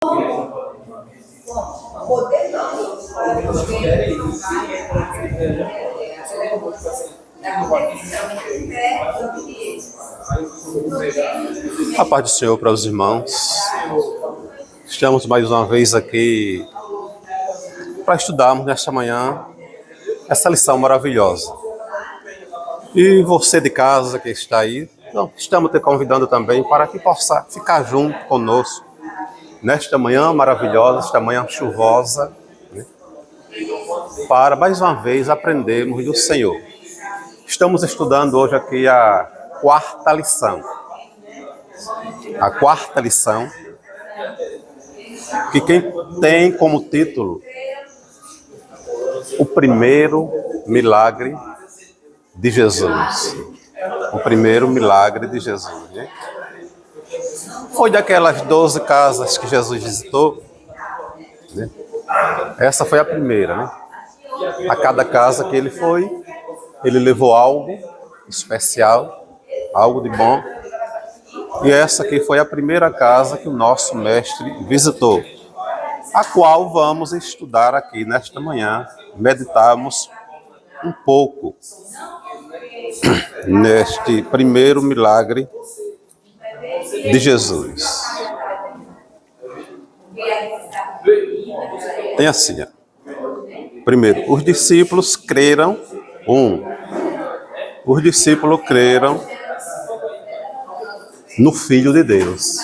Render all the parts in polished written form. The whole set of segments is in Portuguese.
A paz do Senhor para os irmãos. Estamos mais uma vez aqui para estudarmos nesta manhã essa lição maravilhosa. E você de casa que está aí, estamos te convidando também para que possa ficar junto conosco nesta manhã maravilhosa, esta manhã chuvosa, né? Para mais uma vez aprendermos do Senhor. Estamos estudando hoje aqui a quarta lição. A quarta lição, que quem tem como título o primeiro milagre de Jesus. O primeiro milagre de Jesus, né? Foi daquelas 12 casas que Jesus visitou, né? Essa foi a primeira, né? A cada casa que ele foi, ele levou algo especial, algo de bom. E essa aqui foi a primeira casa que o nosso mestre visitou, a qual vamos estudar aqui nesta manhã, meditarmos um pouco neste primeiro milagre de Jesus. Tem assim, primeiro, os discípulos creram. Os discípulos creram no Filho de Deus.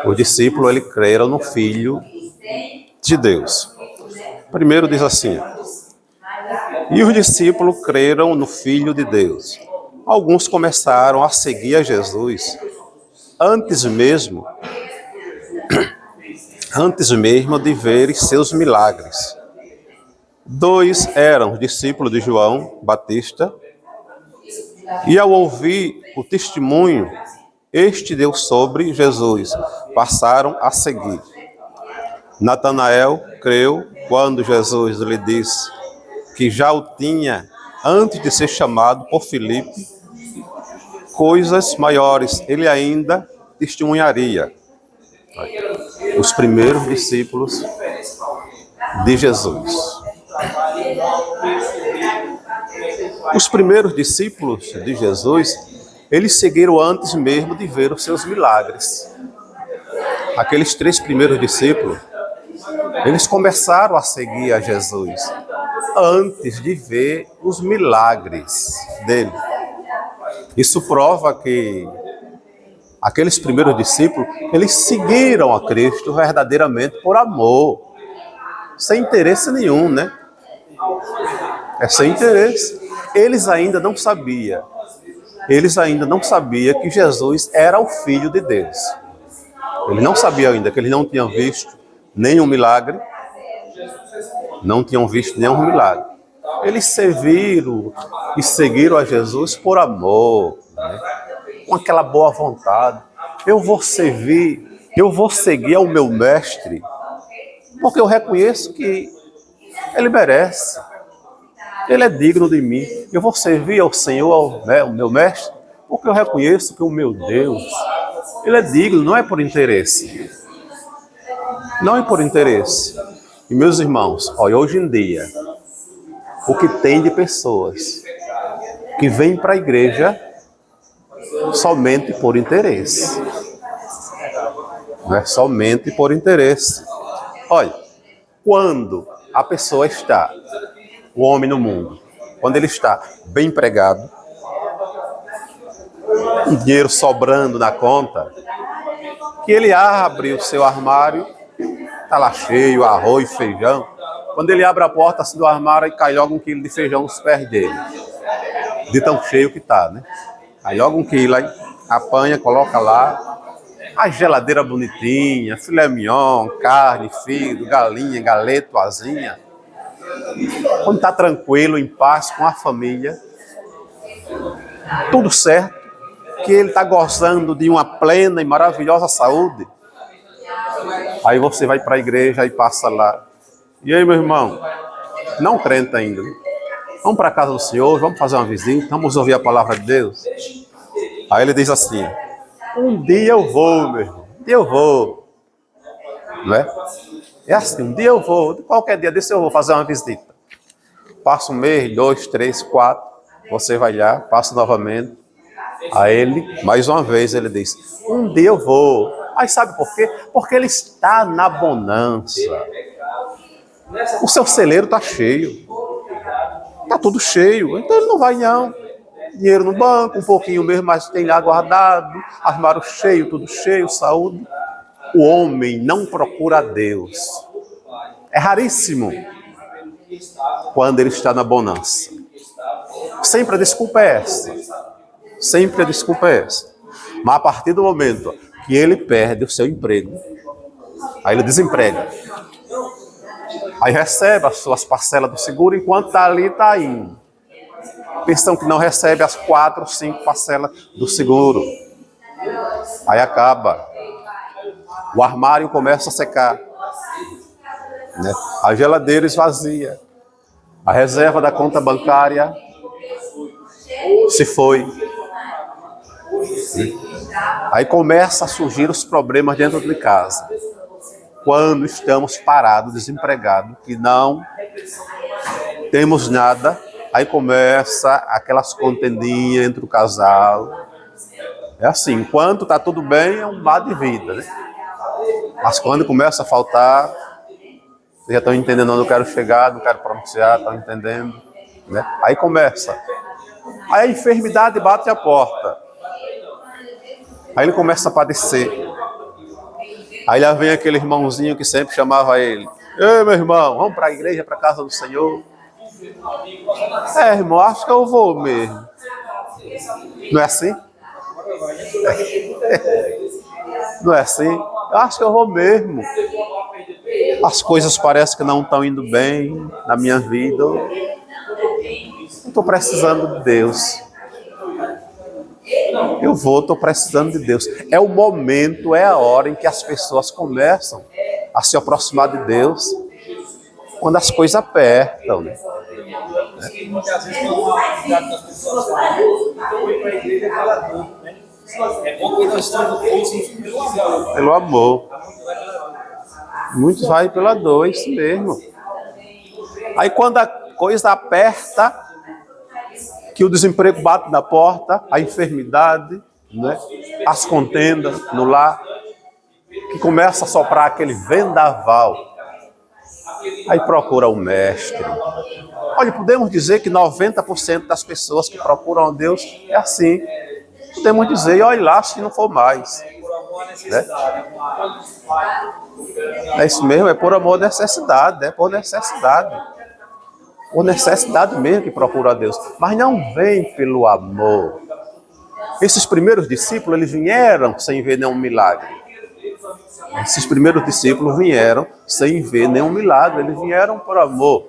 Os discípulos, eles creram no Filho de Deus. Primeiro diz assim: e os discípulos creram no Filho de Deus. Alguns começaram a seguir a Jesus antes mesmo de verem seus milagres. 2 eram os discípulos de João Batista, e ao ouvir o testemunho este deu sobre Jesus, passaram a seguir. Natanael creu quando Jesus lhe disse que já o tinha antes de ser chamado por Filipe, coisas maiores ele ainda testemunharia. Os primeiros discípulos de Jesus. Os primeiros discípulos de Jesus, eles seguiram antes mesmo de ver os seus milagres. Aqueles 3 primeiros discípulos, eles começaram a seguir a Jesus antes de ver os milagres dele. Isso prova que aqueles primeiros discípulos, eles seguiram a Cristo verdadeiramente por amor, sem interesse nenhum, né? Sem interesse. Eles ainda não sabiam que Jesus era o Filho de Deus. Eles não sabiam ainda, que eles não tinham visto nenhum milagre. Eles serviram e seguiram a Jesus por amor, né? Com aquela boa vontade. Eu vou seguir ao meu mestre, porque eu reconheço que ele merece. Ele é digno de mim. Eu vou servir ao Senhor, o meu mestre, porque eu reconheço que o meu Deus, ele é digno, não é por interesse. Não é por interesse. E meus irmãos, olha, hoje em dia, o que tem de pessoas que vêm para a igreja somente por interesse. Somente por interesse. Olha, quando a pessoa está, o homem no mundo, quando ele está bem empregado, um dinheiro sobrando na conta, que ele abre o seu armário, está lá cheio, arroz, feijão. Quando ele abre a porta assim, do armário, aí cai logo 1 quilo de feijão nos pés dele, de tão cheio que está, né? Aí logo 1 quilo, aí apanha, coloca lá, a geladeira bonitinha, filé mignon, carne, fígado, galinha, galeto, asinha. Quando está tranquilo, em paz com a família, tudo certo, que ele está gozando de uma plena e maravilhosa saúde. Aí você vai para a igreja e passa lá. E aí, meu irmão, não crente ainda, né? Vamos para a casa do Senhor, vamos fazer uma visita, vamos ouvir a palavra de Deus. Aí ele diz assim: um dia eu vou, meu irmão, um dia eu vou. não é? É assim, um dia eu vou, qualquer dia desse eu vou fazer uma visita. Passa um mês, 2, 3, 4, você vai lá, passa novamente. A ele, mais uma vez, ele diz, um dia eu vou. Aí sabe por quê? Porque ele está na bonança. O seu celeiro está cheio. Está tudo cheio, então ele não vai não. Dinheiro no banco, um pouquinho mesmo, mas tem lá guardado, armário cheio, tudo cheio, saúde. O homem não procura a Deus. É raríssimo quando ele está na bonança. Sempre a desculpa é essa. Sempre a desculpa é essa. Mas a partir do momento que ele perde o seu emprego, aí ele desemprega. Aí recebe as suas parcelas do seguro, enquanto está ali, está indo. Pensam que não recebe as 4, 5 parcelas do seguro. Aí acaba. O armário começa a secar. Né? A geladeira esvazia. A reserva da conta bancária se foi. Aí começa a surgir os problemas dentro de casa. Quando estamos parados, desempregados, que não temos nada, aí começa aquelas contendinhas entre o casal. É assim, enquanto está tudo bem, é um mar de vida, né? Mas quando começa a faltar, vocês já estão entendendo onde eu quero chegar, não quero pronunciar, estão entendendo, né? Aí começa. Aí a enfermidade bate a porta. Aí ele começa a padecer. Aí lá vem aquele irmãozinho que sempre chamava ele. Ei, meu irmão, vamos para a igreja, para a casa do Senhor. É, irmão, acho que eu vou mesmo. Não é assim? Não é assim? Eu acho que eu vou mesmo. As coisas parecem que não estão indo bem na minha vida. Eu estou precisando de Deus. Eu vou, estou precisando de Deus. É o momento, é a hora em que as pessoas começam a se aproximar de Deus, quando as coisas apertam, né? Muitas vezes tem uma atividade das pessoas então ir para a igreja é pela dor, né? É bom que nós estamos pelo amor. Pelo amor. Muitos vai pela dor, isso mesmo. Aí quando a coisa aperta, que o desemprego bate na porta, a enfermidade, né? As contendas no lar, que começa a soprar aquele vendaval. Aí procura o mestre. Olha, podemos dizer que 90% das pessoas que procuram a Deus é assim. Podemos dizer, olha lá, se não for mais. Né? É isso mesmo, é por amor à necessidade, é por necessidade. Por necessidade mesmo que procura a Deus. Mas não vem pelo amor. Esses primeiros discípulos, eles vieram sem ver nenhum milagre. Esses primeiros discípulos vieram sem ver nenhum milagre, eles vieram por amor.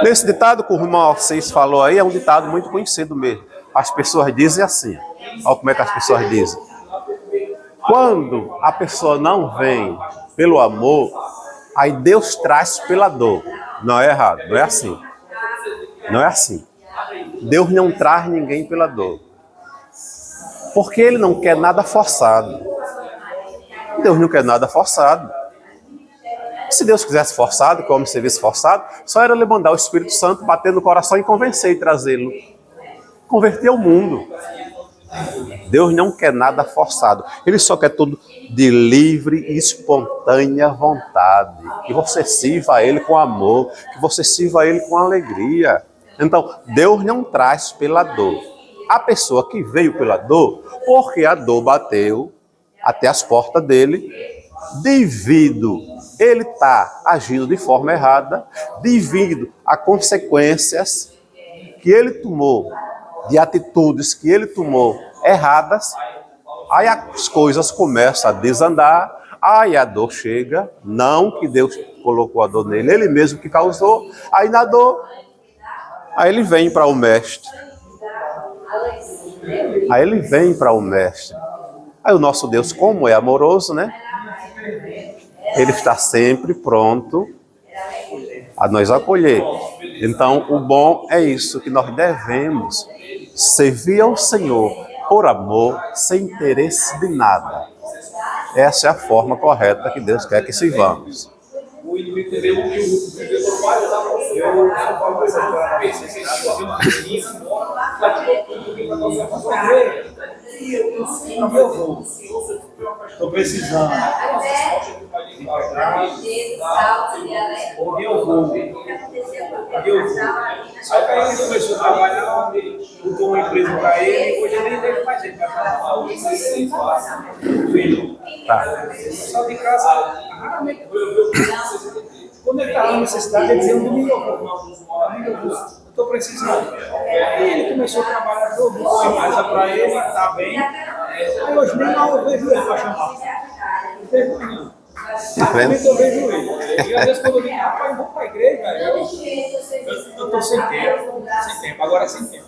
Nesse ditado que o irmão Alcides falou aí, é um ditado muito conhecido mesmo. As pessoas dizem assim, olha como é que as pessoas dizem. Quando a pessoa não vem pelo amor, aí Deus traz pela dor. Não é errado, não é assim. Não é assim. Deus não traz ninguém pela dor. Porque Ele não quer nada forçado. Deus não quer nada forçado. Se Deus quisesse forçado, que o homem se visse forçado, só era ele mandar o Espírito Santo bater no coração e convencer e trazê-lo. Converter o mundo. Deus não quer nada forçado. Ele só quer tudo de livre e espontânea vontade. Que você sirva a Ele com amor, que você sirva a Ele com alegria. Então, Deus não traz pela dor. A pessoa que veio pela dor, porque a dor bateu até as portas dele, devido ele está agindo de forma errada, devido a consequências que ele tomou, de atitudes que ele tomou erradas, aí as coisas começam a desandar, aí a dor chega, não que Deus colocou a dor nele, ele mesmo que causou, aí na dor, aí ele vem para o mestre. Aí ele vem para o mestre. Aí o nosso Deus, como é amoroso, né? Ele está sempre pronto a nos acolher. Então, o bom é isso, que nós devemos servir ao Senhor por amor, sem interesse de nada. Essa é a forma correta que Deus quer que sirvamos. O inimigo tem mesmo que o meu pai, eu sou Paulo, essa história eu vou. Estou precisando. Onde eu vou? Aí ele começou a trabalhar, botou uma empresa para ele, hoje ele nem deve mais ele vai falar. Filho. Só de casa, raramente. Quando ele estava na necessidade, ele dizia, eu estou precisando. Aí ele começou a trabalhar todo mundo, a empresa para ele, está bem. Aí hoje nem mal eu vejo ele para chamar. Não vejo não. Raramente eu vejo ele. E às vezes quando eu digo, rapaz, eu vou para a igreja, eu estou sem tempo, agora é sem tempo.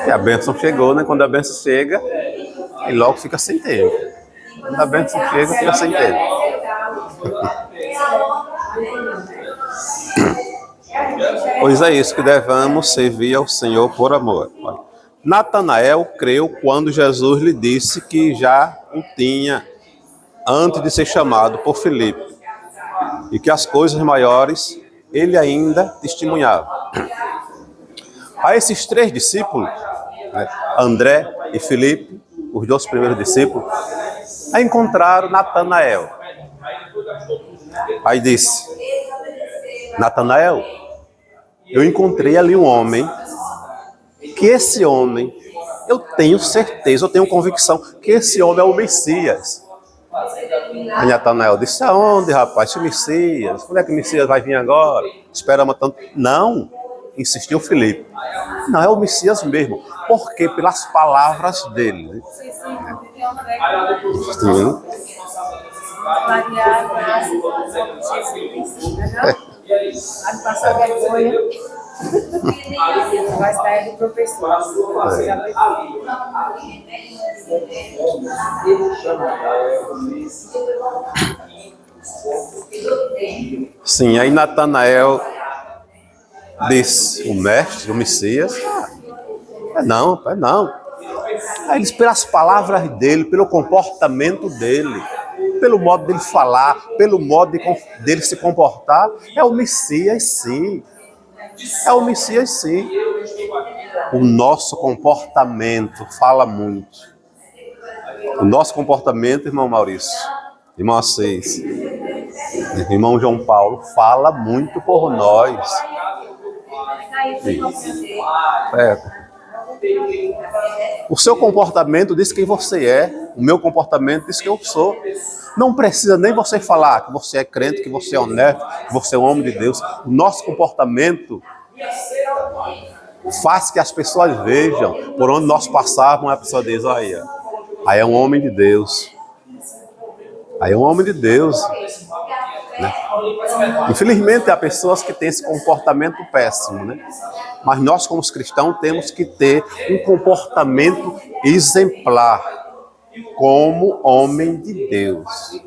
E a bênção chegou, né? Quando a bênção chega, e logo fica sem tempo. Quando a bênção chega, fica sem tempo. Pois é isso que devemos servir ao Senhor por amor. Natanael creu quando Jesus lhe disse que já o tinha antes de ser chamado por Filipe e que as coisas maiores ele ainda testemunhava. A esses 3 discípulos, né, André e Filipe, os 2 primeiros discípulos, encontraram Natanael. Aí disse, Natanael, eu encontrei ali um homem, que esse homem, eu tenho certeza, eu tenho convicção, que esse homem é o Messias. Aí Natanael disse, aonde, rapaz? Esse Messias? Quando é que o Messias vai vir agora? Esperamos tanto. Não, insistiu Filipe. Não, é o Messias mesmo. Por quê? Pelas palavras dele. Sim. Pode passar vergonha. Vai sair do professor. Sim, aí Natanael disse, o mestre, o Messias, não. Aí eles, pelas palavras dele, pelo comportamento dele, pelo modo dele falar, pelo modo dele se comportar, é o Messias sim. É o Messias sim. O nosso comportamento fala muito. O nosso comportamento, irmão Maurício, irmão Assis, irmão João Paulo, fala muito por nós. O seu comportamento diz quem você é. O meu comportamento diz quem eu sou. Não precisa nem você falar que você é crente, que você é honesto, que você é um homem de Deus. O nosso comportamento faz que as pessoas vejam por onde nós passávamos. A pessoa diz, olha, aí é um homem de Deus. Aí é um homem de Deus. Né? Infelizmente há pessoas que têm esse comportamento péssimo, né? Mas nós como cristãos temos que ter um comportamento exemplar como homem de Deus.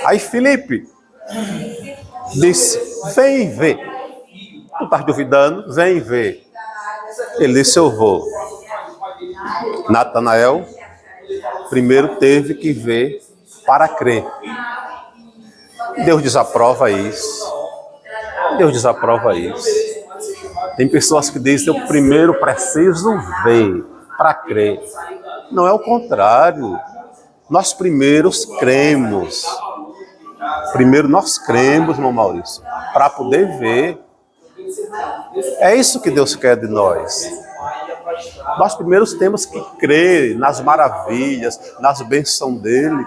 Aí Filipe disse, vem ver. Tu estás duvidando? Vem ver. Ele disse, eu vou. Natanael primeiro teve que ver para crer. Deus desaprova isso. Deus desaprova isso. Tem pessoas que dizem, eu primeiro preciso ver para crer. Não é o contrário. Nós primeiros cremos. Primeiro nós cremos, irmão Maurício, para poder ver. É isso que Deus quer de nós. Nós primeiros temos que crer nas maravilhas, nas bênçãos dele,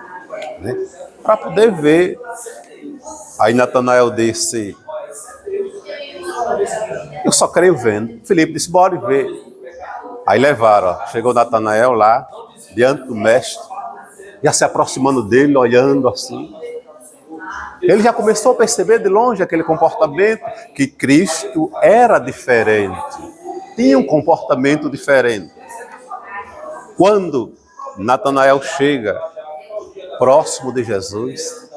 né? Para poder ver. Aí Natanael disse, eu só creio vendo. Filipe disse, bora ver. Aí levaram, ó. Chegou Natanael lá, diante do mestre, já se aproximando dele, olhando assim. Ele já começou a perceber de longe aquele comportamento, que Cristo era diferente, tinha um comportamento diferente. Quando Natanael chega próximo de Jesus,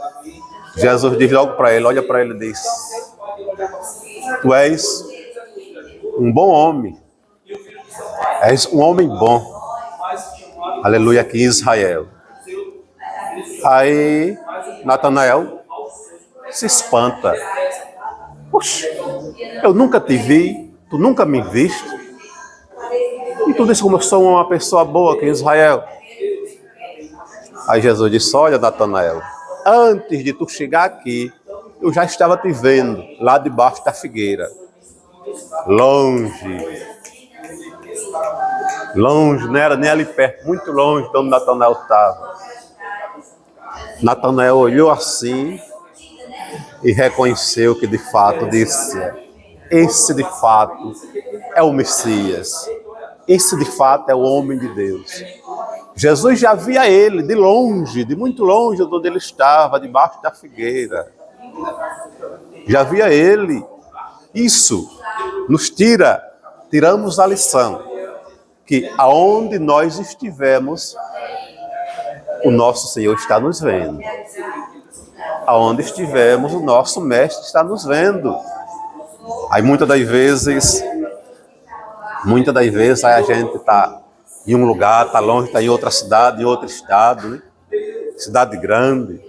Jesus diz logo para ele, olha para ele e diz, tu és um bom homem, és um homem bom, aleluia, aqui em Israel. Aí Natanael se espanta. Poxa, eu nunca te vi, tu nunca me viste. E tu disse como eu sou uma pessoa boa aqui em Israel. Aí Jesus disse, olha Natanael, antes de tu chegar aqui, eu já estava te vendo lá debaixo da figueira. Longe, não era nem ali perto, muito longe de onde Natanael estava. Natanael olhou assim e reconheceu que de fato disse, esse de fato é o Messias, esse de fato é o homem de Deus. Jesus já via ele de longe, de muito longe de onde ele estava, debaixo da figueira. Já via ele. Isso nos tiramos a lição, que aonde nós estivermos, o nosso Senhor está nos vendo. Aonde estivermos, o nosso Mestre está nos vendo. Aí muitas das vezes aí a gente está em um lugar, está longe, está em outra cidade, em outro estado, né? Cidade grande.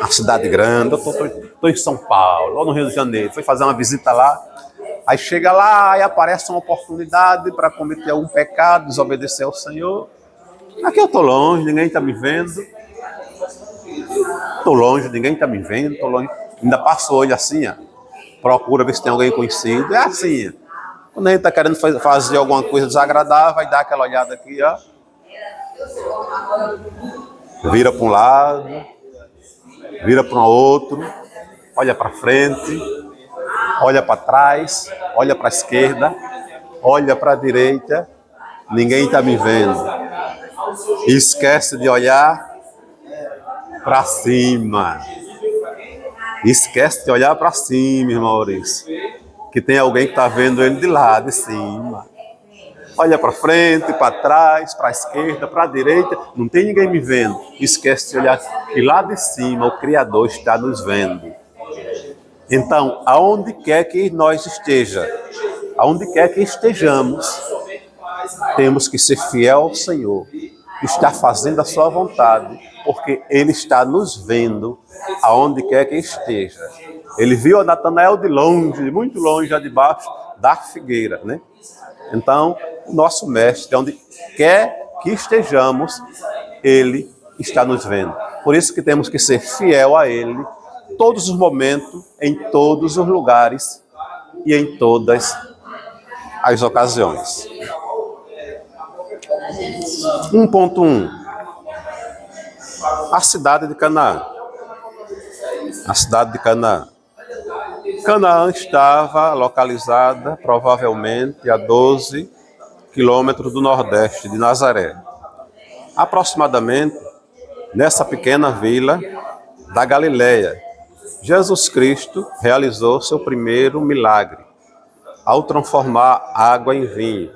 A cidade grande, eu estou em São Paulo, ou no Rio de Janeiro, fui fazer uma visita lá, aí chega lá e aparece uma oportunidade para cometer algum pecado, desobedecer ao Senhor. Aqui eu estou longe, ninguém está me vendo. Estou longe, ninguém está me vendo, estou longe. Ainda passo o olho assim, ó, procura ver se tem alguém conhecido. É assim, ó. Quando a gente está querendo fazer alguma coisa desagradável, vai dar aquela olhada aqui, ó. Vira para um lado, vira para o outro, olha para frente, olha para trás, olha para a esquerda, olha para a direita, ninguém está me vendo. E esquece de olhar para cima. Esquece de olhar para cima, irmão Maurício, que tem alguém que está vendo ele de lá, de cima. Olha para frente, para trás, para a esquerda, para a direita, não tem ninguém me vendo. Esquece de olhar que lá de cima o Criador está nos vendo. Então, aonde quer que nós aonde quer que estejamos, temos que ser fiel ao Senhor, estar fazendo a sua vontade, porque Ele está nos vendo aonde quer que esteja. Ele viu a Natanael de longe, muito longe, já debaixo da figueira, né? Então, o nosso Mestre, onde quer que estejamos, Ele está nos vendo. Por isso que temos que ser fiel a Ele, todos os momentos, em todos os lugares e em todas as ocasiões. 1.1. A cidade de Canaã. A cidade de Canaã. Canaã estava localizada provavelmente a 12 quilômetros do nordeste de Nazaré. Aproximadamente nessa pequena vila da Galileia, Jesus Cristo realizou seu primeiro milagre ao transformar água em vinho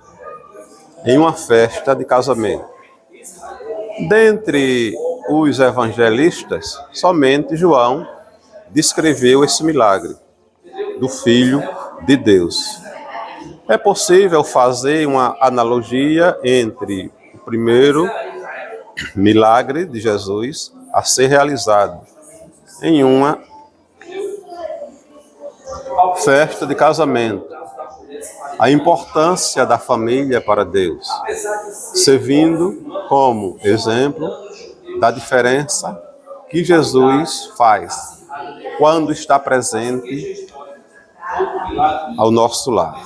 em uma festa de casamento. Dentre os evangelistas, somente João descreveu esse milagre do Filho de Deus. É possível fazer uma analogia entre o primeiro milagre de Jesus a ser realizado em uma festa de casamento, a importância da família para Deus, servindo como exemplo da diferença que Jesus faz quando está presente ao nosso lar.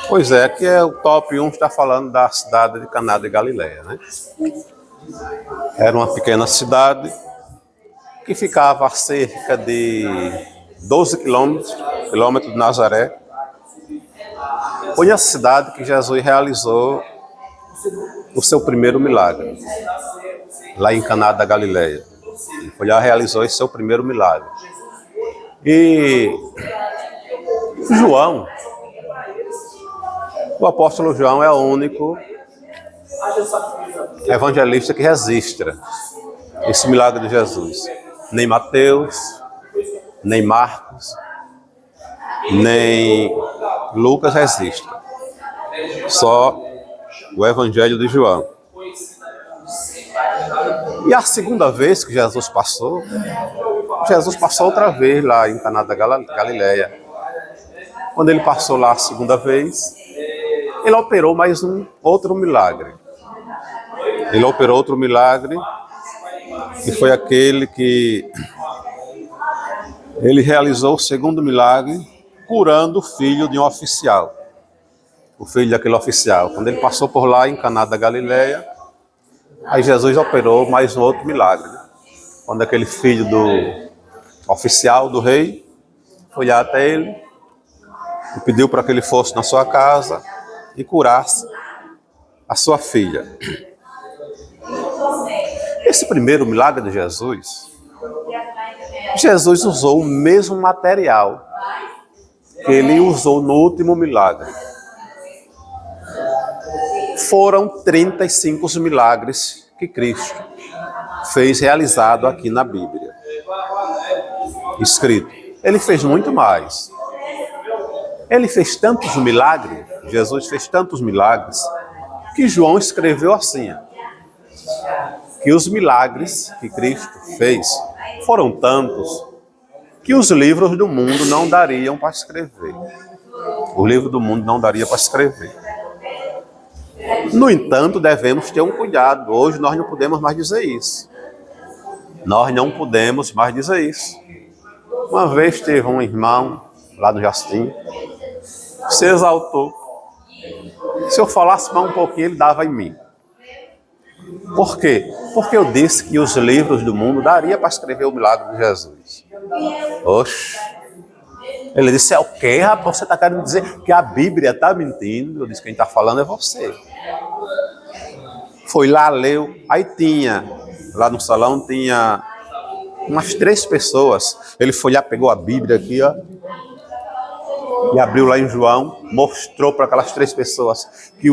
Pois é, aqui é o top 1, está falando da cidade de Caná de Galileia, né? Era uma pequena cidade que ficava a cerca de 12 quilômetros de Nazaré. Foi a cidade que Jesus realizou o seu primeiro milagre, lá em Caná da Galileia. Ele foi lá e realizou esse seu primeiro milagre. E João, o apóstolo João, é o único evangelista que registra esse milagre de Jesus. Nem Mateus, nem Marcos, nem Lucas registram. Só o Evangelho de João. E a segunda vez que Jesus passou outra vez lá em Caná da Galileia. Quando ele passou lá a segunda vez, ele operou mais outro milagre. Ele operou outro milagre, que foi aquele que ele realizou o segundo milagre, curando o filho de um oficial. O filho daquele oficial. Quando ele passou por lá em Caná da Galileia, aí Jesus operou mais um outro milagre. Quando aquele filho do oficial do rei foi lá até ele e pediu para que ele fosse na sua casa e curasse a sua filha. Esse primeiro milagre de Jesus usou o mesmo material que ele usou no último milagre. Foram 35 milagres que Cristo fez realizado aqui na Bíblia. Escrito. Ele fez muito mais. Ele fez tantos milagres, Jesus fez tantos milagres, que João escreveu assim, que os milagres que Cristo fez foram tantos que os livros do mundo não dariam para escrever. O livro do mundo não daria para escrever. No entanto, devemos ter um cuidado. Hoje nós não podemos mais dizer isso. Nós não podemos mais dizer isso. Uma vez teve um irmão lá no Jastim, se exaltou. Se eu falasse mais um pouquinho, ele dava em mim. Por quê? Porque eu disse que os livros do mundo daria para escrever o milagre de Jesus. Oxe. Ele disse, é o quê, rapaz? Você está querendo dizer que a Bíblia está mentindo? Eu disse, quem está falando é você. Foi lá, leu. Aí lá no salão tinha umas 3 pessoas. Ele foi lá, pegou a Bíblia aqui, ó, e abriu lá em João, mostrou para aquelas 3 pessoas que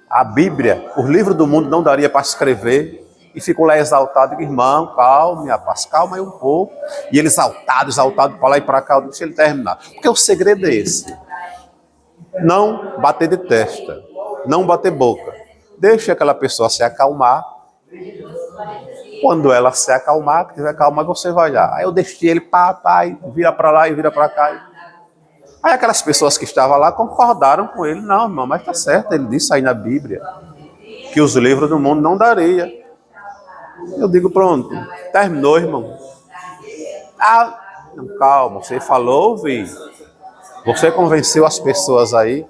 a Bíblia, o livro do mundo não daria para escrever, e ficou lá exaltado, irmão, calma, rapaz, calma aí um pouco. E ele exaltado para lá e para cá, eu disse ele terminar. Porque o segredo é esse. Não bater de testa, não bater boca. Deixe aquela pessoa se acalmar. Quando ela se acalmar, que tiver calma, você vai lá. Aí eu deixei ele, papai, vira para lá e vira para cá. Aí aquelas pessoas que estavam lá concordaram com ele. Não, irmão, mas está certo, ele disse aí na Bíblia que os livros do mundo não daria. Eu digo, pronto, terminou, irmão. Não, calma, você falou, ouvi. Você convenceu as pessoas aí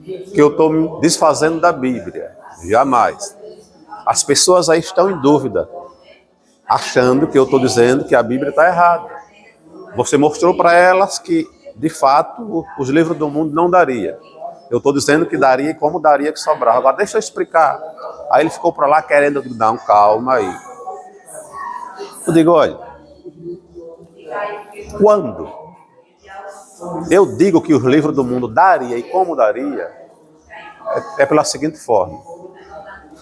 que eu estou me desfazendo da Bíblia. Jamais. As pessoas aí estão em dúvida, achando que eu estou dizendo que a Bíblia está errada. Você mostrou para elas que, de fato, os livros do mundo não daria. Eu estou dizendo que daria e como daria que sobrava. Agora deixa eu explicar. Aí ele ficou para lá querendo, eu digo, não, calma aí. Eu digo, olha, quando eu digo que os livros do mundo daria e como daria, é pela seguinte forma.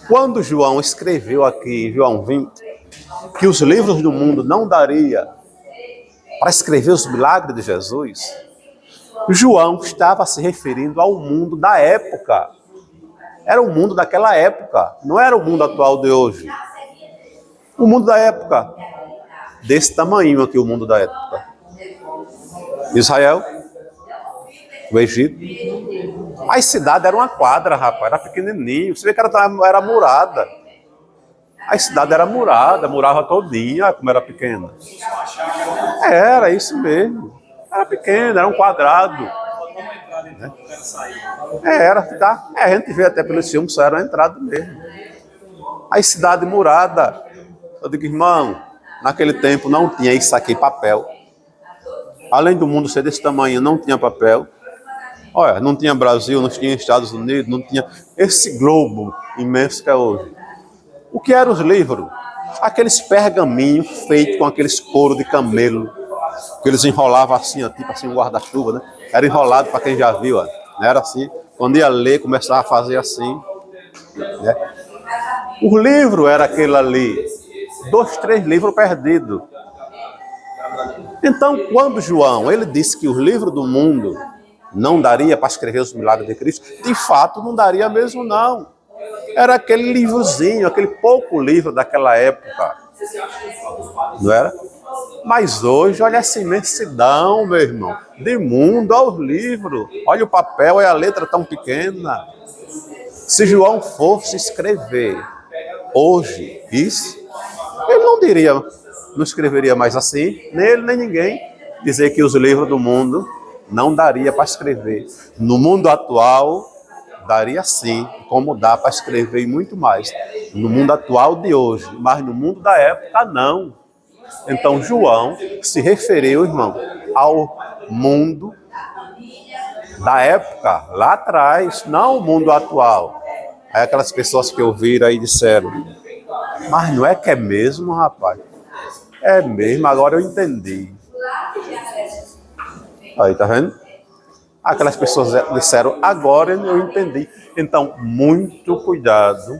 Quando João escreveu aqui em João 20, que os livros do mundo não daria para escrever os milagres de Jesus, João estava se referindo ao mundo da época. Era o mundo daquela época, não era o mundo atual de hoje. O mundo da época, desse tamanho aqui, o mundo da época. Israel, o Egito. A cidade era uma quadra, rapaz, era pequenininho. Você vê que era murada. A cidade era murada, murava todinha, como era pequena. Era isso mesmo. Era pequeno, era um quadrado. Né? A gente vê até pelos filmes, só era uma entrada mesmo. A cidade murada. Eu digo, irmão, naquele tempo não tinha isso aqui, papel. Além do mundo ser desse tamanho, não tinha papel. Olha, não tinha Brasil, não tinha Estados Unidos, não tinha esse globo imenso que é hoje. O que eram os livros? Aqueles pergaminhos feitos com aqueles couro de camelo, que eles enrolavam assim, ó, tipo assim um guarda-chuva, né? Era enrolado para quem já viu, ó. Não era assim. Quando ia ler, começava a fazer assim, né? O livro era aquele ali, 2, 3 livros perdidos. Então, quando João, ele disse que os livros do mundo não daria para escrever os milagres de Cristo, de fato não daria mesmo não. Era aquele livrozinho, aquele pouco livro daquela época. Não era? Mas hoje, olha essa imensidão, meu irmão, de mundo, olha os livros, olha o papel, olha a letra tão pequena. Se João fosse escrever hoje isso, ele não escreveria mais assim, nem ele nem ninguém, dizer que os livros do mundo não daria para escrever. No mundo atual, daria sim, como dá para escrever e muito mais. No mundo atual de hoje, mas no mundo da época, não. Então, João se referiu, irmão, ao mundo da época, lá atrás, não o mundo atual. Aí aquelas pessoas que ouviram aí disseram, mas não é que é mesmo, rapaz? É mesmo, agora eu entendi. Aí, tá vendo? Aquelas pessoas disseram, agora eu entendi. Então, muito cuidado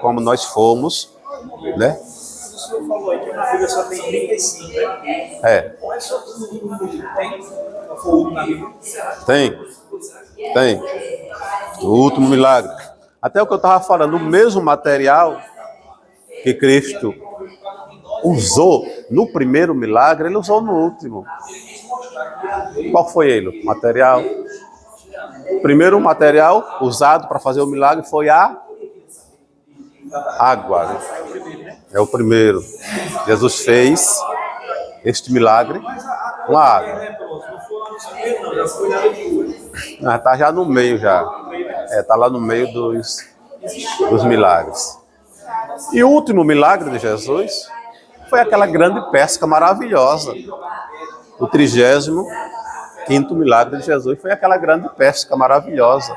como nós fomos, né? O senhor falou aí que na Bíblia só tem 35, né? É. Qual é só o livro que tem? Qual foi o último na Bíblia? Tem. O último milagre. Até o que eu estava falando, o mesmo material que Cristo usou no primeiro milagre, ele usou no último. Qual foi ele? O material? O primeiro material usado para fazer o milagre foi a água. Né? É o primeiro. Jesus fez este milagre com a água. Está já no meio já. Está lá no meio dos milagres. E o último milagre de Jesus foi aquela grande pesca maravilhosa. O 35º milagre de Jesus foi aquela grande pesca maravilhosa,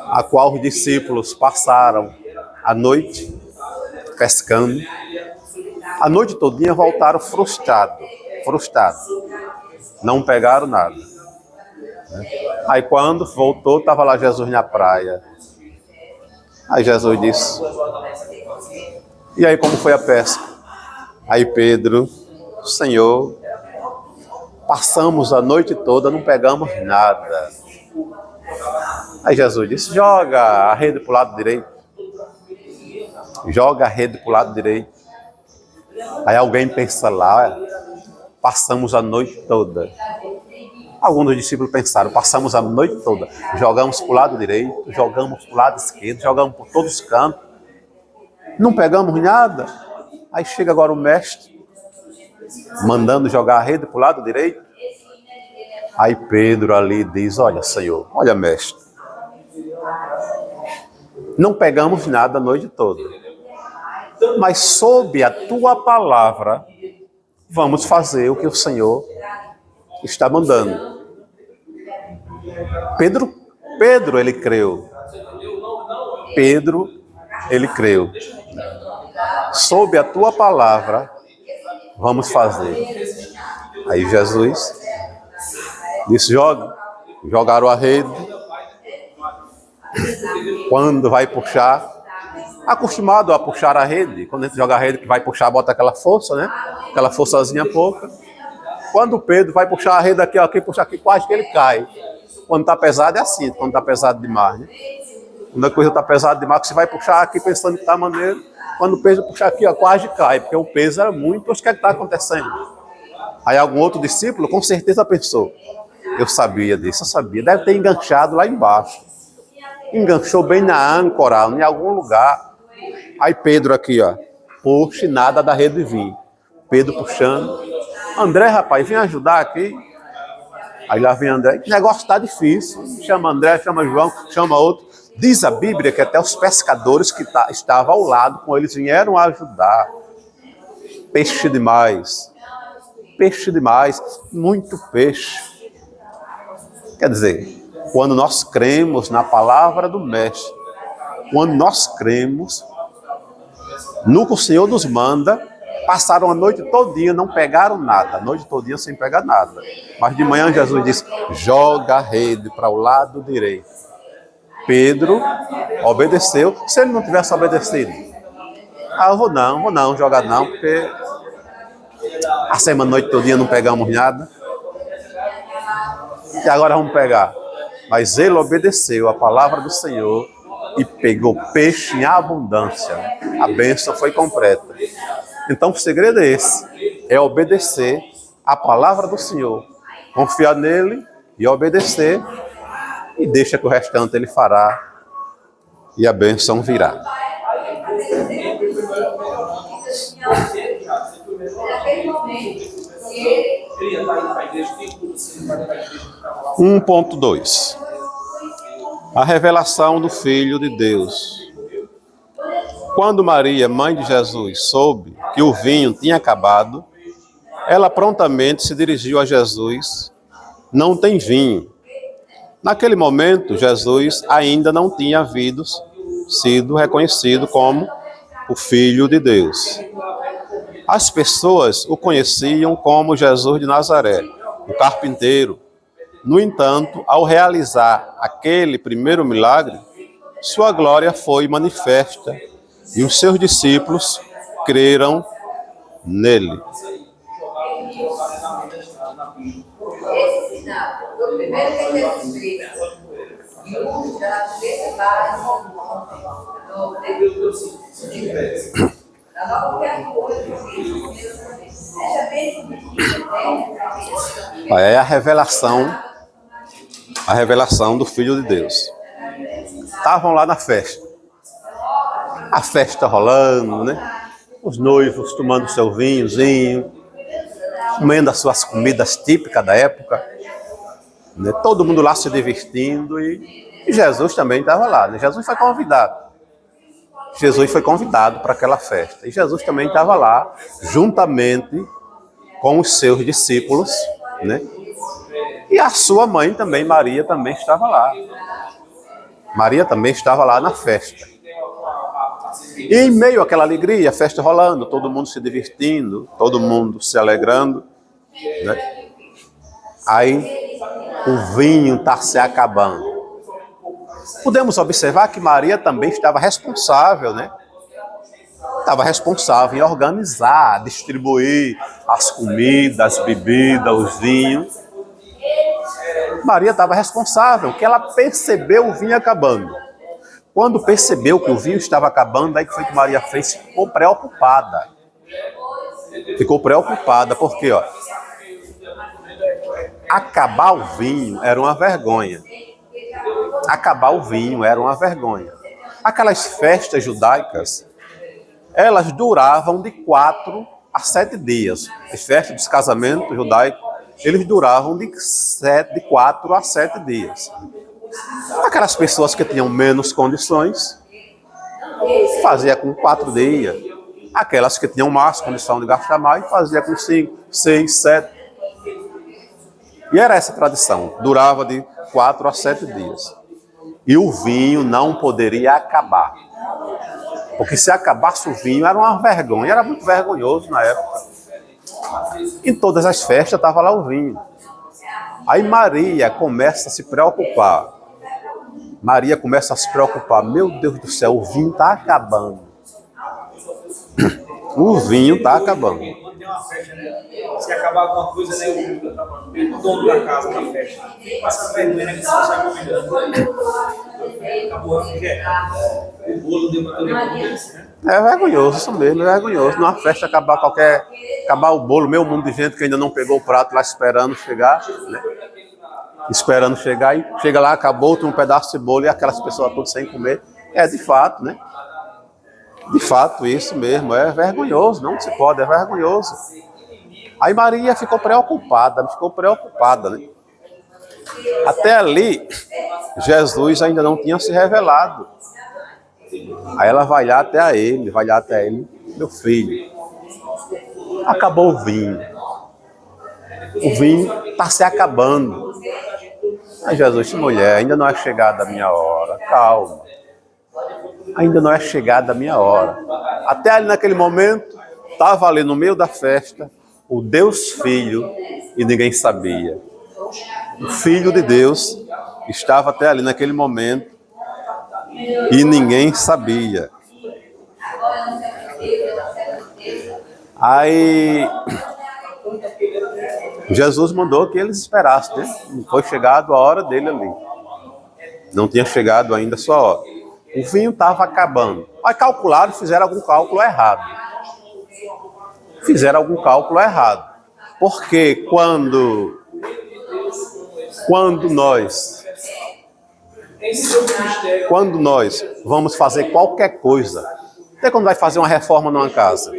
a qual os discípulos passaram a noite pescando. A noite todinha voltaram frustrados. Não pegaram nada. Aí quando voltou, estava lá Jesus na praia. Aí Jesus disse, e aí como foi a pesca? Aí Pedro, Senhor, passamos a noite toda, não pegamos nada. Aí Jesus disse, joga a rede para o lado direito. Joga a rede para o lado direito. Aí alguém pensa lá, passamos a noite toda. Alguns dos discípulos pensaram, passamos a noite toda. Jogamos para o lado direito, jogamos para o lado esquerdo, jogamos por todos os cantos. Não pegamos nada. Aí chega agora o mestre, mandando jogar a rede para o lado direito. Aí Pedro ali diz, olha Senhor, olha mestre, não pegamos nada a noite toda, mas sob a tua palavra, vamos fazer o que o Senhor está mandando. Pedro, ele creu. Ele creu. Sob a tua palavra, vamos fazer. Aí Jesus disse, jogaram a rede. Quando vai puxar, acostumado a puxar a rede, quando a gente joga a rede, que vai puxar, bota aquela força, né? Aquela forçazinha pouca. Quando o Pedro vai puxar a rede aqui, puxa aqui, quase que ele cai. Quando está pesado é assim, quando está pesado demais, né? Quando a coisa está pesada demais, você vai puxar aqui pensando que está maneiro. Quando o peso puxar aqui, quase cai, porque o peso era muito. O que é que está acontecendo? Aí algum outro discípulo com certeza pensou, eu sabia disso, eu sabia, deve ter enganchado lá embaixo. Enganchou bem na âncora, em algum lugar. Aí Pedro aqui, puxa, nada da rede vir. Pedro puxando. André, rapaz, vem ajudar aqui. Aí lá vem André, que negócio está difícil. Chama André, chama João, chama outro. Diz a Bíblia que até os pescadores que estavam ao lado com eles vieram ajudar. Peixe demais, muito peixe. Quer dizer, quando nós cremos na palavra do Mestre, quando nós cremos no que o Senhor nos manda, passaram a noite todinha, não pegaram nada, a noite todinha sem pegar nada. Mas de manhã Jesus disse, joga a rede para o lado direito. Pedro obedeceu. Se ele não tivesse obedecido, eu vou não jogar não, porque a semana noite todinha não pegamos nada. E agora vamos pegar. Mas ele obedeceu a palavra do Senhor e pegou peixe em abundância. A bênção foi completa. Então o segredo é esse, é obedecer a palavra do Senhor, confiar nele e obedecer, e deixa que o restante ele fará e a bênção virá. Ponto 2. A revelação do Filho de Deus. Quando Maria, mãe de Jesus, soube que o vinho tinha acabado, ela prontamente se dirigiu a Jesus. Não tem vinho. Naquele momento, Jesus ainda não tinha sido reconhecido como o Filho de Deus. As pessoas o conheciam como Jesus de Nazaré, o carpinteiro. No entanto, ao realizar aquele primeiro milagre, sua glória foi manifesta e os seus discípulos creram nele. É a revelação do Filho de Deus. Estavam lá na festa. A festa rolando, né? Os noivos tomando seu vinhozinho, comendo as suas comidas típicas da época, né? Todo mundo lá se divertindo e Jesus também estava lá, né? Jesus foi convidado para aquela festa. E Jesus também estava lá, juntamente com os seus discípulos, né? E a sua mãe também, Maria, também estava lá. Maria também estava lá na festa. E em meio àquela alegria, a festa rolando, todo mundo se divertindo, todo mundo se alegrando, né? Aí o vinho está se acabando. Podemos observar que Maria também estava responsável, né? Estava responsável em organizar, distribuir as comidas, as bebidas, os vinhos. Maria estava responsável, que ela percebeu o vinho acabando. Quando percebeu que o vinho estava acabando, aí que foi que Maria fez, ficou preocupada. Ficou preocupada, porque, ó, acabar o vinho era uma vergonha. Acabar o vinho era uma vergonha. Aquelas festas judaicas, elas duravam de 4 a 7 dias. As festas dos casamentos judaicos, eles duravam de 4 a 7 dias. Aquelas pessoas que tinham menos condições, fazia com 4 dias. Aquelas que tinham mais condição de gastar mais, fazia com 5, 6, 7. E era essa a tradição, durava de 4 a 7 dias. E o vinho não poderia acabar. Porque se acabasse o vinho, era uma vergonha, era muito vergonhoso na época. Em todas as festas estava lá o vinho. Aí Maria começa a se preocupar. Maria começa a se preocupar. Meu Deus do céu, o vinho está acabando. O vinho está acabando. Quando tem uma festa, né? Se acabar alguma coisa, né? O dono da casa na festa passa vergonha, né? Que você está convidando. Acabou a festa. O bolo deu para todo mundo, né? É vergonhoso, isso mesmo, é vergonhoso. Numa festa acabar o bolo, meio mundo de gente que ainda não pegou o prato lá esperando chegar, né? Esperando chegar, e chega lá, acabou, tem um pedaço de bolo e aquelas pessoas todas sem comer. É de fato, né? De fato, isso mesmo, é vergonhoso, não se pode, é vergonhoso. Aí Maria ficou preocupada, né? Até ali, Jesus ainda não tinha se revelado. Aí ela vai lá até ele, meu filho, acabou o vinho está se acabando. Aí Jesus disse, mulher, ainda não é chegada a minha hora, calma. Ainda não é chegada a minha hora. Até ali naquele momento, estava ali no meio da festa, o Deus Filho, e ninguém sabia. O Filho de Deus estava até ali naquele momento, E ninguém sabia. Aí Jesus mandou que eles esperassem, né? Não foi chegado a hora dele ali. Não tinha chegado ainda a sua hora. O vinho estava acabando. Mas calcularam, fizeram algum cálculo errado. Fizeram algum cálculo errado. Porque quando nós vamos fazer qualquer coisa, até quando vai fazer uma reforma numa casa,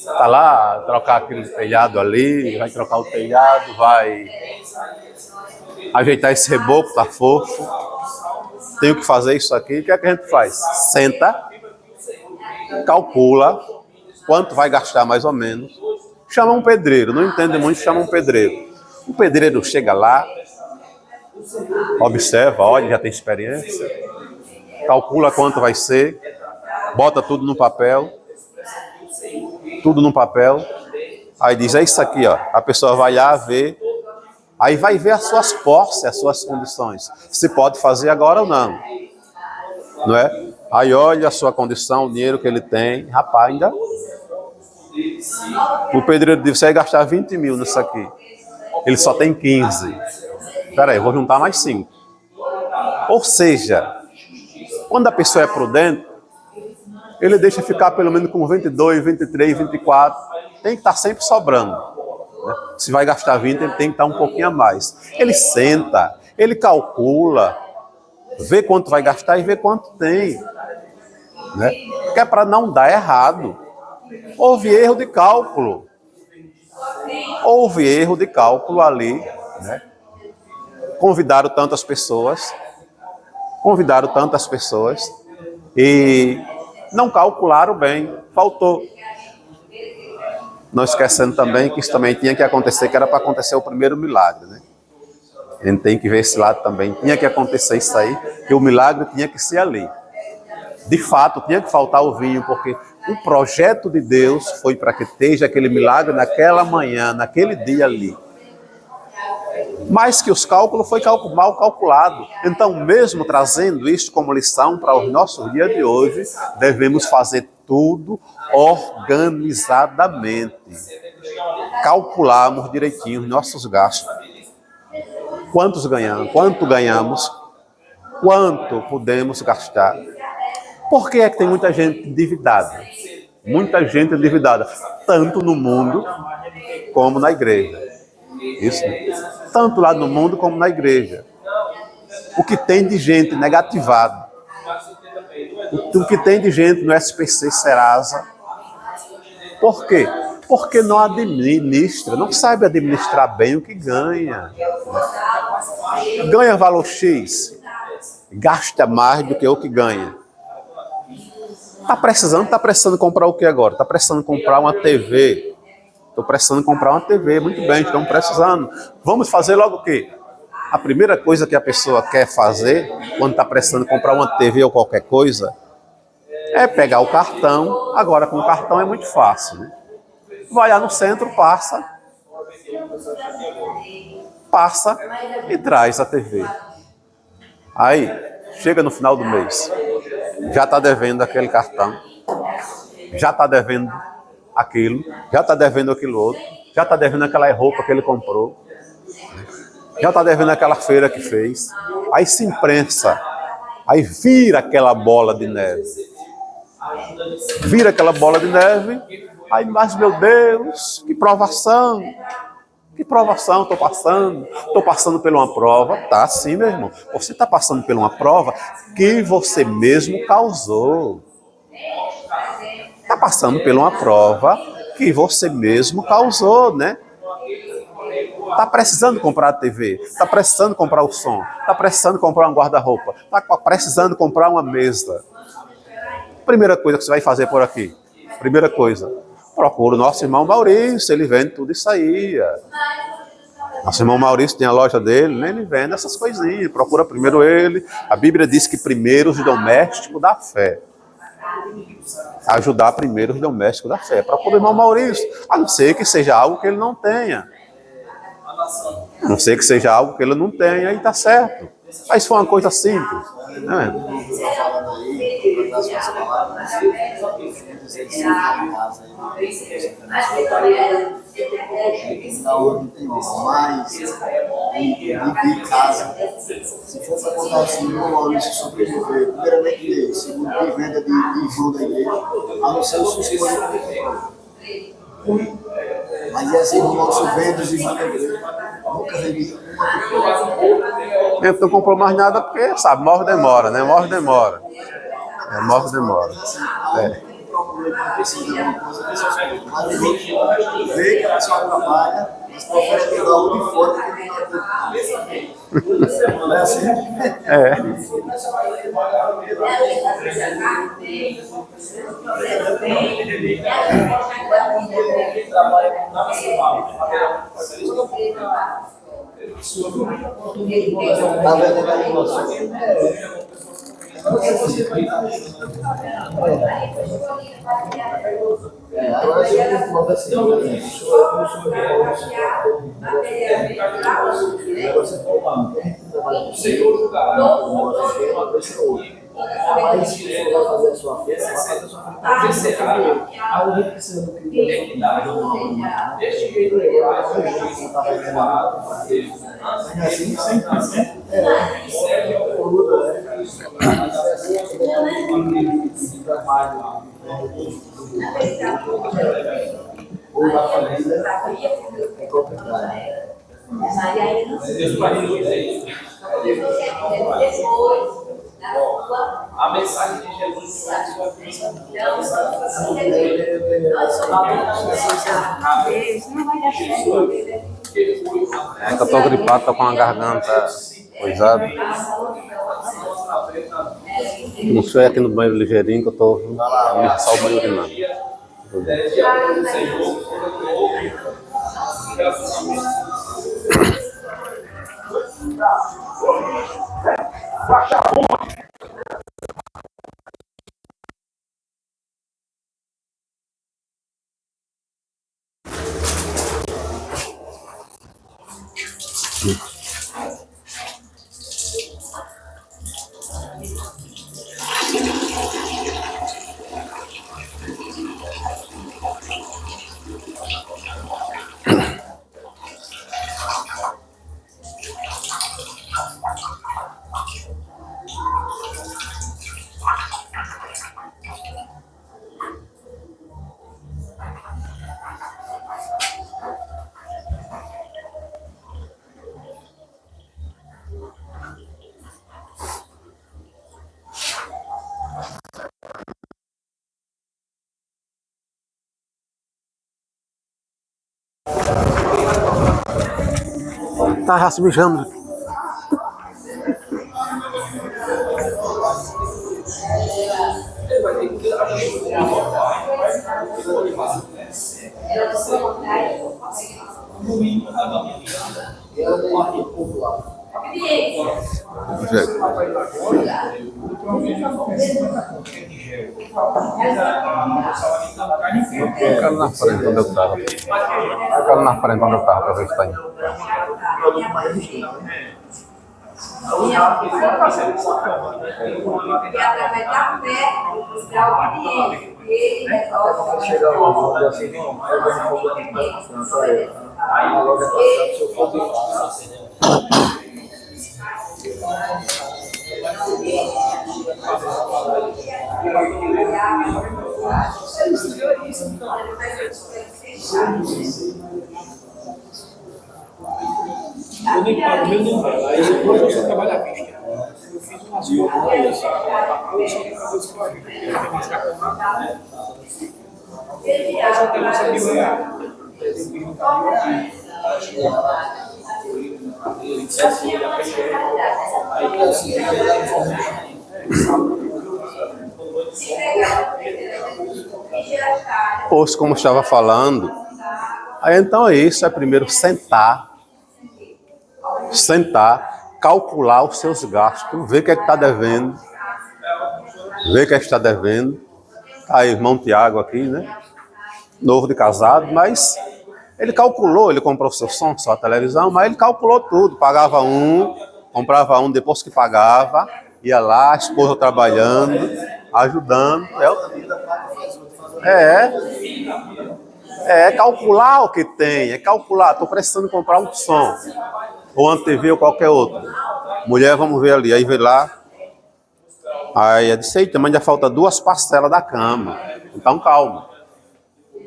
tá lá, trocar aquele telhado ali, vai trocar o telhado, vai ajeitar esse reboco, tá fofo, tenho que fazer isso aqui, o que é que a gente faz? Senta, calcula quanto vai gastar mais ou menos, chama um pedreiro, não entende muito, chama um pedreiro. O pedreiro chega lá, observa, olha, já tem experiência, calcula quanto vai ser, bota tudo no papel, aí diz, é isso aqui, ó. A pessoa vai lá ver, aí vai ver as suas posses, as suas condições, se pode fazer agora ou não, não é? Aí olha a sua condição, o dinheiro que ele tem, rapaz, ainda... O pedreiro diz, você vai gastar 20 mil nisso aqui, ele só tem 15. Espera aí, eu vou juntar mais 5. Ou seja, quando a pessoa é prudente, ele deixa ficar pelo menos com 22, 23, 24. Tem que estar sempre sobrando, né? Se vai gastar 20, ele tem que estar um pouquinho a mais. Ele senta, ele calcula, vê quanto vai gastar e vê quanto tem, né? Que é para não dar errado. Houve erro de cálculo. Houve erro de cálculo ali, né? Convidaram tantas pessoas e não calcularam bem, faltou. Não esquecendo também que isso também tinha que acontecer, que era para acontecer o primeiro milagre, né? A gente tem que ver esse lado também, tinha que acontecer isso aí, que o milagre tinha que ser ali. De fato, tinha que faltar o vinho, porque o projeto de Deus foi para que esteja aquele milagre naquela manhã, naquele dia ali. Mas que os cálculos foi mal calculado. Então, mesmo trazendo isto como lição para o nosso dia de hoje, devemos fazer tudo organizadamente. Calcularmos direitinho os nossos gastos. Quanto ganhamos, quanto podemos gastar. Por que é que tem muita gente endividada? Muita gente endividada, tanto no mundo como na igreja. Isso, né? Tanto lá no mundo como na igreja. O que tem de gente negativada, o que tem de gente no SPC Serasa. Por quê? Porque não administra, não sabe administrar bem o que ganha. Ganha valor X, gasta mais do que o que ganha. Está precisando comprar o que agora? Está precisando comprar uma TV. Estou precisando comprar uma TV, muito bem, estamos precisando. Vamos fazer logo o quê? A primeira coisa que a pessoa quer fazer, quando está precisando comprar uma TV ou qualquer coisa, é pegar o cartão. Agora com o cartão é muito fácil, né? Vai lá no centro, passa e traz a TV. Aí, chega no final do mês, já está devendo aquele cartão, já está devendo aquilo, já está devendo aquilo outro, já está devendo aquela roupa que ele comprou, já está devendo aquela feira que fez, aí se imprensa, aí vira aquela bola de neve, aí, mas meu Deus, que provação, estou passando por uma prova. Tá sim, meu irmão, você está passando por uma prova que você mesmo causou. Está passando por uma prova que você mesmo causou, né? Está precisando comprar a TV, está precisando comprar o som, está precisando comprar um guarda-roupa, está precisando comprar uma mesa. Primeira coisa que você vai fazer por aqui, procura o nosso irmão Maurício, ele vende tudo isso aí. Nosso irmão Maurício tem a loja dele, né? Ele vende essas coisinhas, procura primeiro ele. A Bíblia diz que primeiro os domésticos da fé. Ajudar primeiro os domésticos da fé. Procura o irmão Maurício, a não ser que seja algo que ele não tenha. Aí tá certo. Mas foi uma coisa simples. Né? Falando aí, das suas palavras, na onde tem mais de casa. Se for para contar assim, o Maurício sobreviver, primeiramente dele, segundo de venda de João da igreja, a não ser o sua escolha. Mas é assim, o Maurício vende os irmãos da igreja. Nunca vendi uma. Ele não comprou mais nada porque, sabe, morre demora, né? Morre demora. Morre demora. Vê que a pessoa trabalha, mas prefere pegar o de fora do que não é assim? Na verdade, agora se eu for assim, mas se for fazer a sua festa, vai fazer a sua festa primeiro. Aí o que precisa do que é assim, sempre. Ou da família é complicado. A mensagem de Jesus É que eu tô gripado, tô com a garganta coisada. Não sei aqui no banheiro ligeirinho que eu tô só o banho urinando. Tá já se mijando. Fica na frente onde eu tava. Fica na frente onde eu tava pra ver se tá indo. Chegar uma volta assim, não, eu vou voltar aí logo passando, se eu for eu nem pago meu não vai. Aí depois eu só trabalho à vista. Eu fiz umas coisas, eu só tenho uma coisa que eu acho que eu tenho mais pra comprar. Eu só tenho essa R$1.000. Pois, como eu estava falando, aí então é isso, é primeiro sentar, calcular os seus gastos, ver o que é que está devendo, Tá aí, irmão Tiago aqui, né? Novo de casado, mas ele calculou, ele comprou seu som, sua televisão, mas ele calculou tudo, pagava um, Comprava um depois que pagava, ia lá, a esposa trabalhando, ajudando. É calcular o que tem, é calcular. Estou precisando comprar um som, ou uma TV ou qualquer outro. Mulher, vamos ver ali. Aí vê lá. Aí eu disse, eita, mas já falta 2 parcelas da cama. Então calma.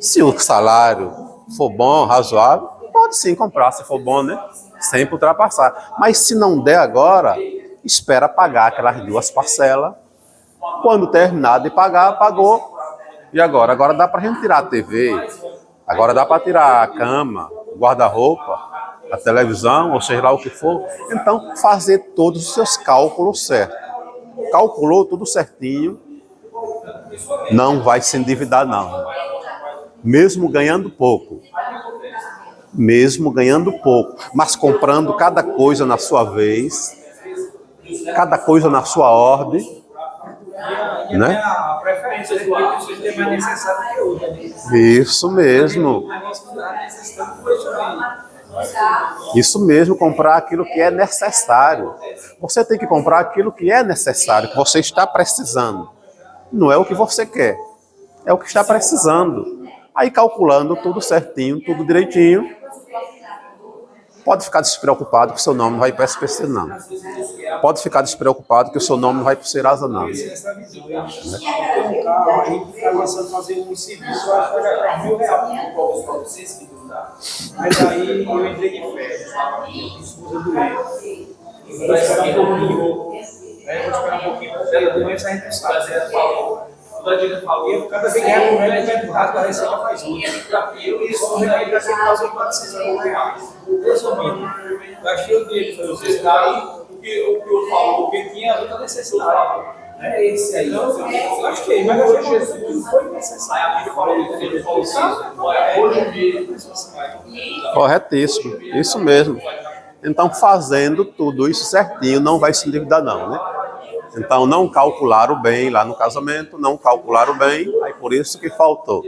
Se o salário for bom, razoável, pode sim comprar, se for bom, né? Sempre ultrapassar. Mas se não der agora, espera pagar aquelas 2 parcelas. Quando terminar de pagar, pagou. E agora? Agora dá pra gente tirar a TV. Agora dá para tirar a cama, o guarda-roupa, a televisão, ou seja lá o que for. Então, fazer todos os seus cálculos certos. Calculou tudo certinho, não vai se endividar, não. Mesmo ganhando pouco. Mesmo ganhando pouco. Mas comprando cada coisa na sua vez, cada coisa na sua ordem. Né? A preferência de pessoas que é mais necessário que outra. Isso mesmo. Isso mesmo, comprar aquilo que é necessário. Você tem que comprar aquilo que é necessário, que você está precisando. Não é o que você quer, é o que está precisando. Aí calculando tudo certinho, tudo direitinho, pode ficar despreocupado que o seu nome não vai para o SPC, não. Pode ficar despreocupado que o seu nome não vai para o Serasa, não. Essa visão. Eu tenho um carro, a gente está lançando fazer um serviço, eu acho que vai para R$1.000. Mas aí eu entrei de férias, a esposa doente. Eu vou esperar um pouquinho. Aí eu vou esperar um pouquinho, porque a doença a gente não sabe. E cada vez que é com ela, ele vai a receita faz outra. Isso no remédio vai ser quase R$400. Resumindo, gastei o dinheiro, foi vocês daí, o que eu falo, porque tinha outra necessidade. É esse aí. Então, eu gastei, mas eu achei que não foi necessário. Ele falou que ele Corretíssimo, isso mesmo. Então, fazendo tudo isso certinho, não vai se endividar, não, né? Então, não calcularam bem lá no casamento, não calcularam bem, aí por isso que faltou.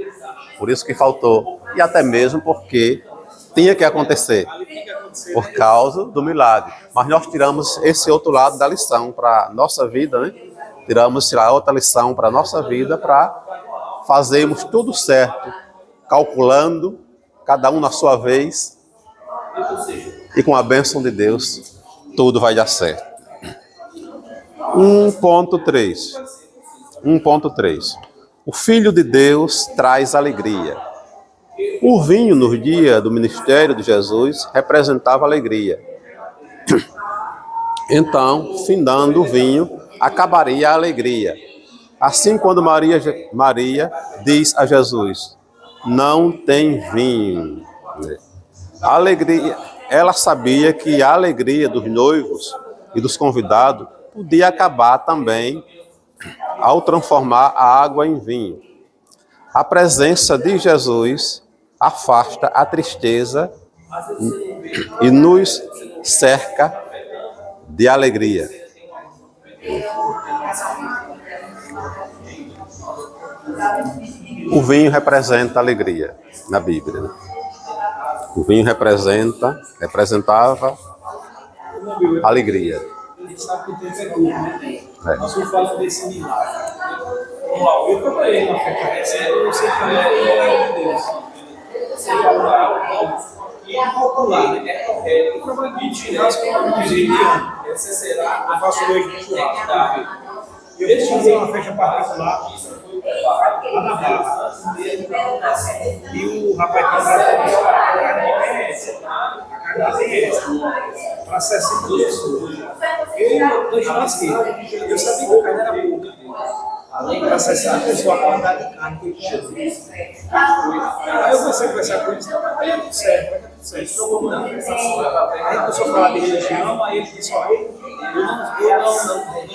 Por isso que faltou. E até mesmo porque tinha que acontecer, por causa do milagre. Mas nós tiramos esse outro lado da lição para a nossa vida, né? Tirar outra lição para a nossa vida, para fazermos tudo certo, calculando, cada um na sua vez, e com a bênção de Deus, tudo vai dar certo. 1.3. O Filho de Deus traz alegria. O vinho no dia do ministério de Jesus representava alegria. Então, findando o vinho, acabaria a alegria. Assim, quando Maria diz a Jesus, não tem vinho. A alegria, ela sabia que a alegria dos noivos e dos convidados podia acabar também ao transformar a água em vinho. A presença de Jesus afasta a tristeza e nos cerca de alegria. O vinho representa alegria na Bíblia, né? O vinho representava alegria. A gente sabe que o tempo é curto, né? Nós vamos falar desse milagre. Eu trabalhei na festa recente, eu sei que também foi o milagre de Deus. Você fala e calcular, né? Eu trabalho de churrasco com um de ano. Eu faço hoje de churrasco. Eu quis fazer uma festa particular lá na Barra. E o rapaz que trabalha a carne é essa. Para 60 pessoas. Eu dois churrasqueiros. Eu sabia que a carne era pouca. Para 60 pessoas, a quantidade de carne que ele tinha. Aí eu comecei a conversar com eles, vai dar tudo certo, vai dar tudo certo. Aí começou a falar de religião, aí ele disse, olha, eu não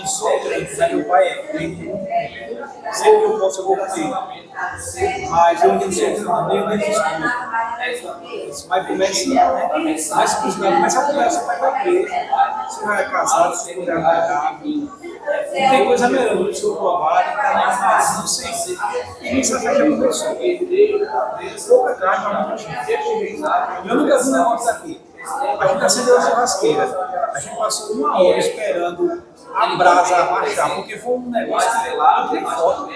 sou crente, mas meu pai é crente. Sempre que eu posso, eu vou comer. Mas eu não sou nem mas começa, né? Mas começa a conversa, vai para a igreja. Você vai casado, você vai casar. Não tem coisa melhor do que o seu trabalho, está na informação, não sei. E isso afeta a pessoa. Pouca carne para muita gente. Eu nunca vi um negócio aqui. A gente acendeu a churrasqueira. A gente passou 1 hora esperando a brasa abaixar, porque foi um negócio que eu tirei foto.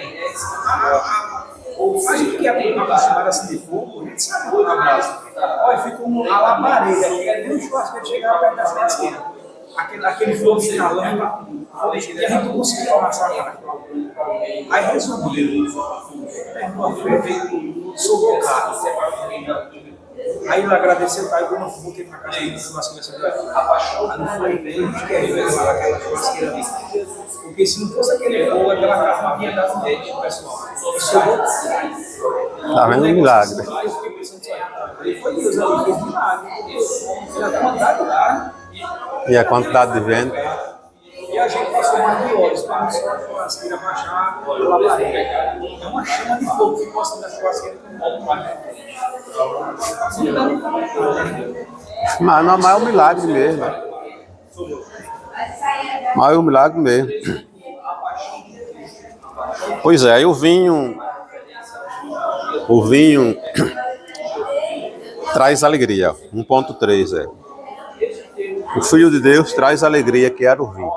A gente que é acostumado a acender fogo, a gente sabe como a brasa. Olha, fica uma labareda, que é nem o churrasqueiro chegar perto da churrasqueira. Aquele fogo escalando, e a gente não conseguia passar a carne. Aí resumiu, sobrou caro. Aí ele agradeceu, aí quando eu voltei pra casa, ele churrasqueira. Aí não foi de querer aquela churrasqueira ali. Porque se não fosse aquele fogo, aquela carne não ia dar no leite, pessoal. Sobrou. Tá vendo um milagre. Aí eu fiquei pensando, ele foi Deus, ele fez milagre. Ele quantidade de carne. E a quantidade de vento. E a gente passou mais de horas para a churrasqueira baixar a labareda. É uma chama de fogo que ficou assim da churrasqueira com um pouco mais. Mas é um milagre mesmo. Mas é um milagre mesmo. Pois é, aí o vinho traz alegria. 1.3 é. O Filho de Deus traz alegria, que era o vinho.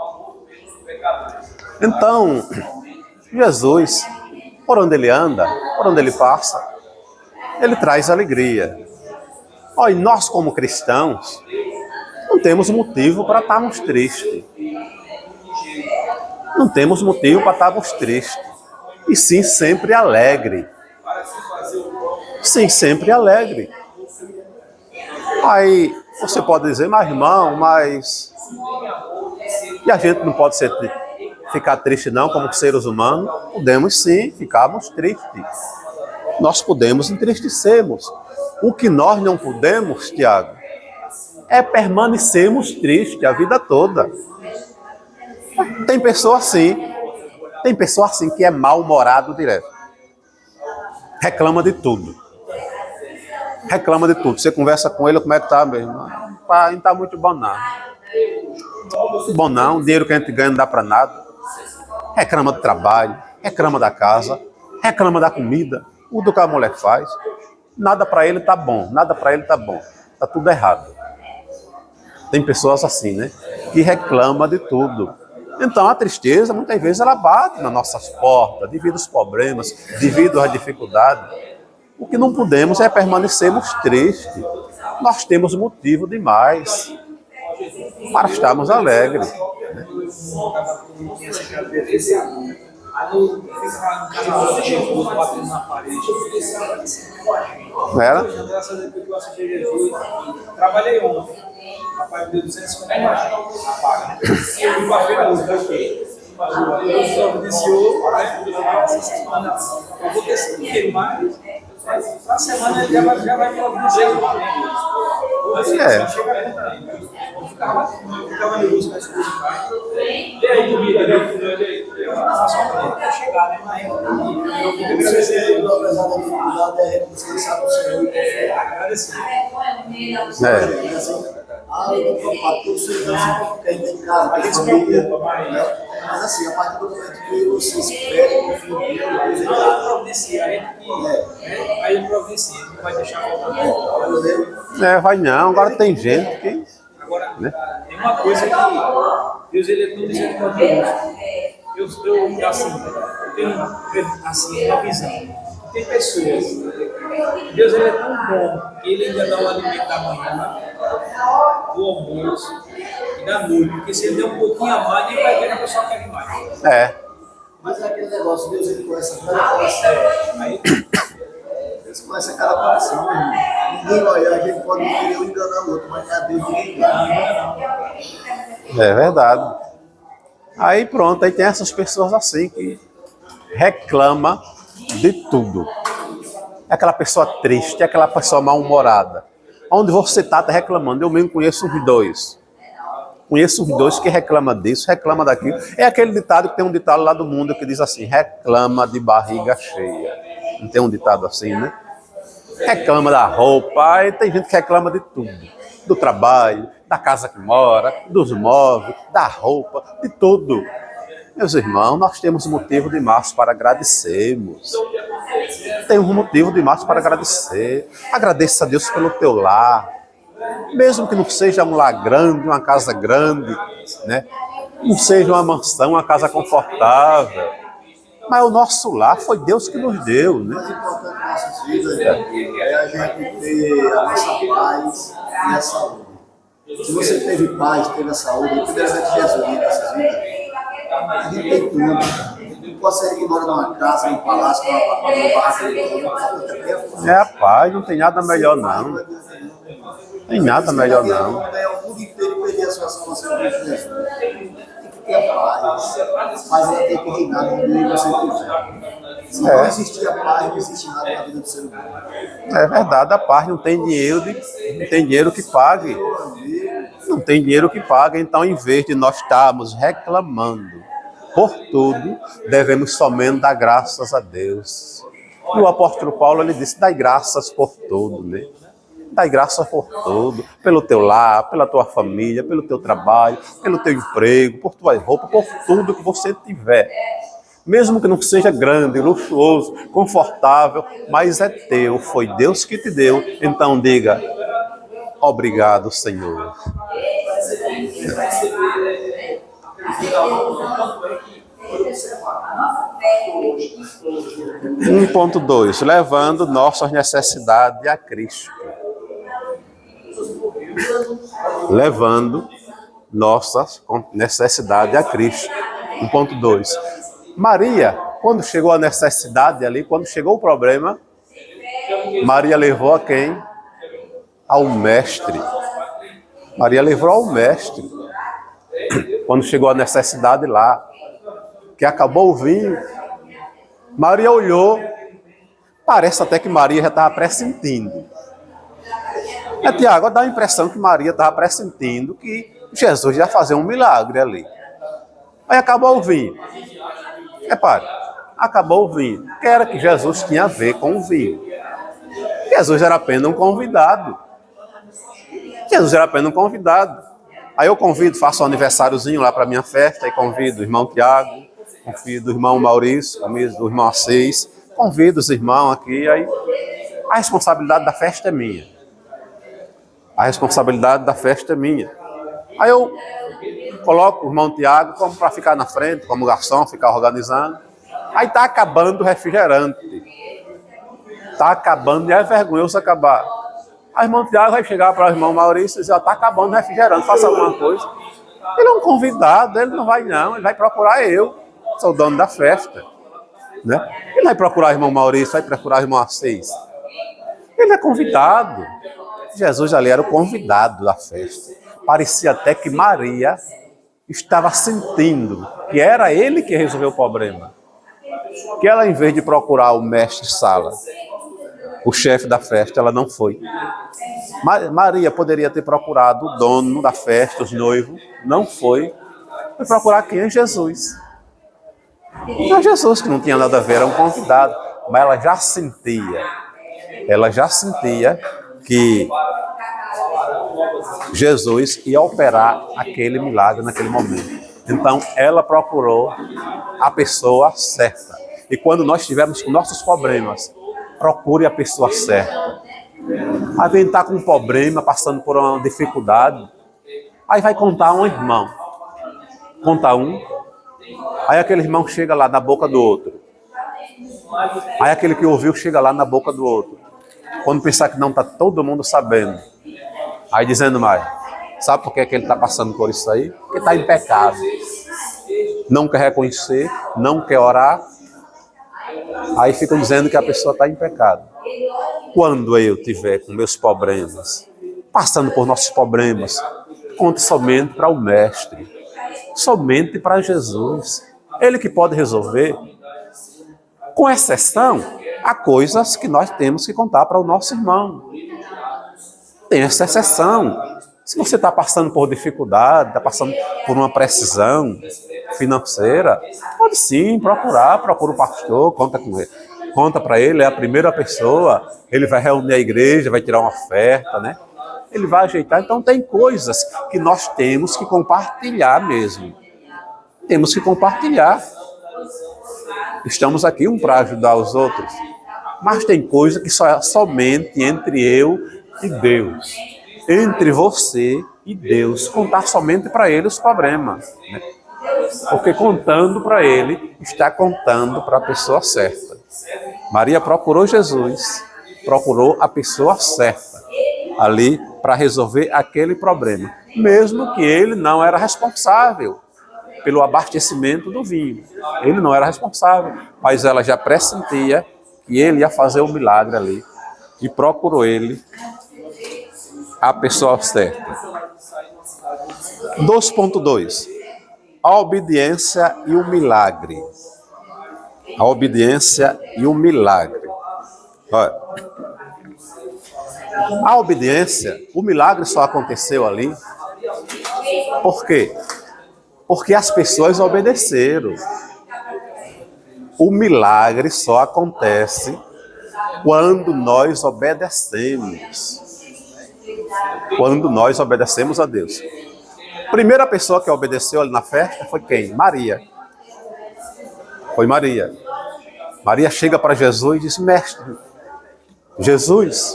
Então, Jesus, por onde ele anda, por onde ele passa, ele traz alegria. Olha, nós como cristãos, não temos motivo para estarmos tristes. Não temos motivo para estarmos tristes. E sim, sempre alegre. Sim, sempre alegre. Aí, você pode dizer, mas irmão, e a gente não pode ficar triste não, como seres humanos? Podemos sim, ficarmos tristes. Nós podemos entristecermos. O que nós não podemos, Tiago, é permanecermos tristes a vida toda. Tem pessoa assim que é mal-humorado direto. Reclama de tudo. Reclama de tudo. Você conversa com ele, como é que tá mesmo? Não está muito bom não. Bom não, o dinheiro que a gente ganha não dá para nada. Reclama do trabalho, reclama da casa, reclama da comida, tudo que a mulher faz. Nada para ele tá bom, nada para ele tá bom. Tá tudo errado. Tem pessoas assim, né? Que reclamam de tudo. Então a tristeza, muitas vezes, ela bate nas nossas portas, devido aos problemas, devido às dificuldades. O que não podemos é permanecermos tristes. Nós temos motivo demais para estarmos alegres. Não era? Trabalhei ontem. O papai me deu 250 reais. Paga. Eu fui para a feira hoje, daqui. Deus providenciou, né? Eu vou ter esse dinheiro, mas na semana ele já vai providenciar o pagamento. Eu ficava nervoso com a esposa do pai. Eu dormia, eu faço uma coisa para chegar, né? Mas eu fico agradecendo. Apesar da dificuldade, é reconhecer o Senhor e confiar. Agradecer. Eu tô preocupado com o segurança que a gente tem em casa, tem família, né? Mas assim, a partir do momento que você espera e confia em Deus, Ele providencia, aí ele providencia, não vai deixar faltar. Vai não, agora tem gente que... Agora, tem uma coisa que Deus ele é tão misericordioso. Eu tenho assim, uma visão. Tem pessoas, Deus ele é tão bom que ele ainda dá o alimento da manhã, do almoço e da noite, porque se ele der um pouquinho a mais, ele vai ver que a pessoa quer mais. Mas é aquele negócio, Deus ele conhece cada coração. Aí, Deus conhece cada coração, meu irmão. Ninguém vai olhar, a gente pode querer um enganar o outro, mas a Deus ninguém engana. É verdade. Aí pronto, aí tem essas pessoas assim que reclamam de tudo. É aquela pessoa triste, é aquela pessoa mal-humorada. Onde você está reclamando, eu mesmo conheço uns dois. Conheço uns dois que reclamam disso, reclamam daquilo. É aquele ditado que tem um ditado lá do mundo que diz assim, reclama de barriga cheia. Não tem um ditado assim, né? Reclama da roupa, aí tem gente que reclama de tudo. Do trabalho, da casa que mora, dos móveis, da roupa, de tudo. Meus irmãos, nós temos motivo demais para agradecermos. Temos motivo demais para agradecer. Agradeça a Deus pelo teu lar. Mesmo que não seja um lar grande, uma casa grande, né? Não seja uma mansão, uma casa confortável. Mas o nosso lar foi Deus que nos deu, O né? mais importante em nossas vidas é a gente ter a nossa paz e a saúde. Se você teve paz, teve a saúde, primeiramente Jesus em nossas vidas, a gente tem tudo. Não pode ser que mora numa casa, num palácio, numa barraca de tudo. É a paz, não tem nada melhor não. Não tem nada melhor não. O mundo inteiro perder a sua salvação com Jesus. Tem que ter a paz. A paz ela tem que reinar no meio que você quiser. Se não existir a paz, não existe nada na vida do ser humano. É verdade, a paz não tem dinheiro, não tem dinheiro que pague. Não tem dinheiro que pague, então em vez de nós estarmos reclamando por tudo, devemos somente dar graças a Deus. E o apóstolo Paulo, ele disse, dai graças por tudo, né? Dai graças por tudo, pelo teu lar, pela tua família, pelo teu trabalho, pelo teu emprego, por tua roupa, por tudo que você tiver. Mesmo que não seja grande, luxuoso, confortável, mas é teu, foi Deus que te deu. Então diga, obrigado, Senhor. 1.2, levando nossas necessidades a Cristo. Levando nossas necessidades a Cristo. 1.2. Maria, quando chegou a necessidade ali, quando chegou o problema, Maria levou a quem? Ao mestre. Maria levou ao mestre. Quando chegou a necessidade lá, que acabou o vinho, Maria olhou, parece até que Maria já estava pressentindo. Tiago, dá a impressão que Maria estava pressentindo que Jesus ia fazer um milagre ali. Aí acabou o vinho. Repare, acabou o vinho. O que era que Jesus tinha a ver com o vinho? Jesus era apenas um convidado. Jesus era apenas um convidado. Aí eu convido, faço um aniversáriozinho lá para minha festa, e convido o irmão Tiago, convido o irmão Maurício, convido o irmão Assis, convido os irmãos aqui, aí a responsabilidade da festa é minha. A responsabilidade da festa é minha. Aí eu coloco o irmão Tiago como para ficar na frente, como garçom, ficar organizando. Aí está acabando o refrigerante. Está acabando, e é vergonhoso acabar. Aí o irmão Tiago vai chegar para o irmão Maurício e dizer, está acabando o refrigerante, faça alguma coisa. Ele é um convidado, ele não vai não, ele vai procurar eu, sou o dono da festa. Né? Ele vai procurar o irmão Maurício, vai procurar o irmão Assis. Ele é convidado. Jesus ali era o convidado da festa. Parecia até que Maria estava sentindo que era ele que resolveu o problema. Que ela, em vez de procurar o mestre-sala, o chefe da festa, ela não foi. Maria poderia ter procurado o dono da festa, os noivos, não foi. Foi procurar quem? Jesus. Não, Jesus, que não tinha nada a ver, era um convidado. Mas ela já sentia que Jesus ia operar aquele milagre naquele momento. Então, ela procurou a pessoa certa. E quando nós estivermos com nossos problemas, procure a pessoa certa. Aí vem estar com um problema, passando por uma dificuldade, aí vai contar um irmão. Conta um, aí aquele irmão chega lá na boca do outro. Aí aquele que ouviu chega lá na boca do outro. Quando pensar que não está todo mundo sabendo. Aí dizendo mais, sabe por que ele está passando por isso aí? Porque está em pecado. Não quer reconhecer, não quer orar. Aí ficam dizendo que a pessoa está em pecado. Quando eu tiver com meus problemas, passando por nossos problemas, conte somente para o Mestre. Somente para Jesus. Ele que pode resolver. Com exceção a coisas que nós temos que contar para o nosso irmão. Tem essa exceção. Se você está passando por dificuldade, está passando por uma precisão financeira, pode sim procura o pastor, conta com ele. Conta para ele, é a primeira pessoa, ele vai reunir a igreja, vai tirar uma oferta, né? Ele vai ajeitar. Então tem coisas que nós temos que compartilhar mesmo. Temos que compartilhar. Estamos aqui para ajudar os outros. Mas tem coisa que só é somente entre eu e Deus. entre você e Deus, contar somente para ele os problemas, né? Porque contando para ele, está contando para a pessoa certa. Maria procurou Jesus, procurou a pessoa certa ali para resolver aquele problema, mesmo que ele não era responsável pelo abastecimento do vinho. Ele não era responsável, mas ela já pressentia que ele ia fazer o milagre ali e procurou ele a pessoa certa. 2.2. A obediência e o milagre. A obediência e o milagre. Olha, a obediência, o milagre só aconteceu ali. Por quê? Porque as pessoas obedeceram. O milagre só acontece quando nós obedecemos. Quando nós obedecemos a Deus. A primeira pessoa que obedeceu ali na festa foi quem? Maria. Foi Maria. Maria chega para Jesus e diz: mestre, Jesus,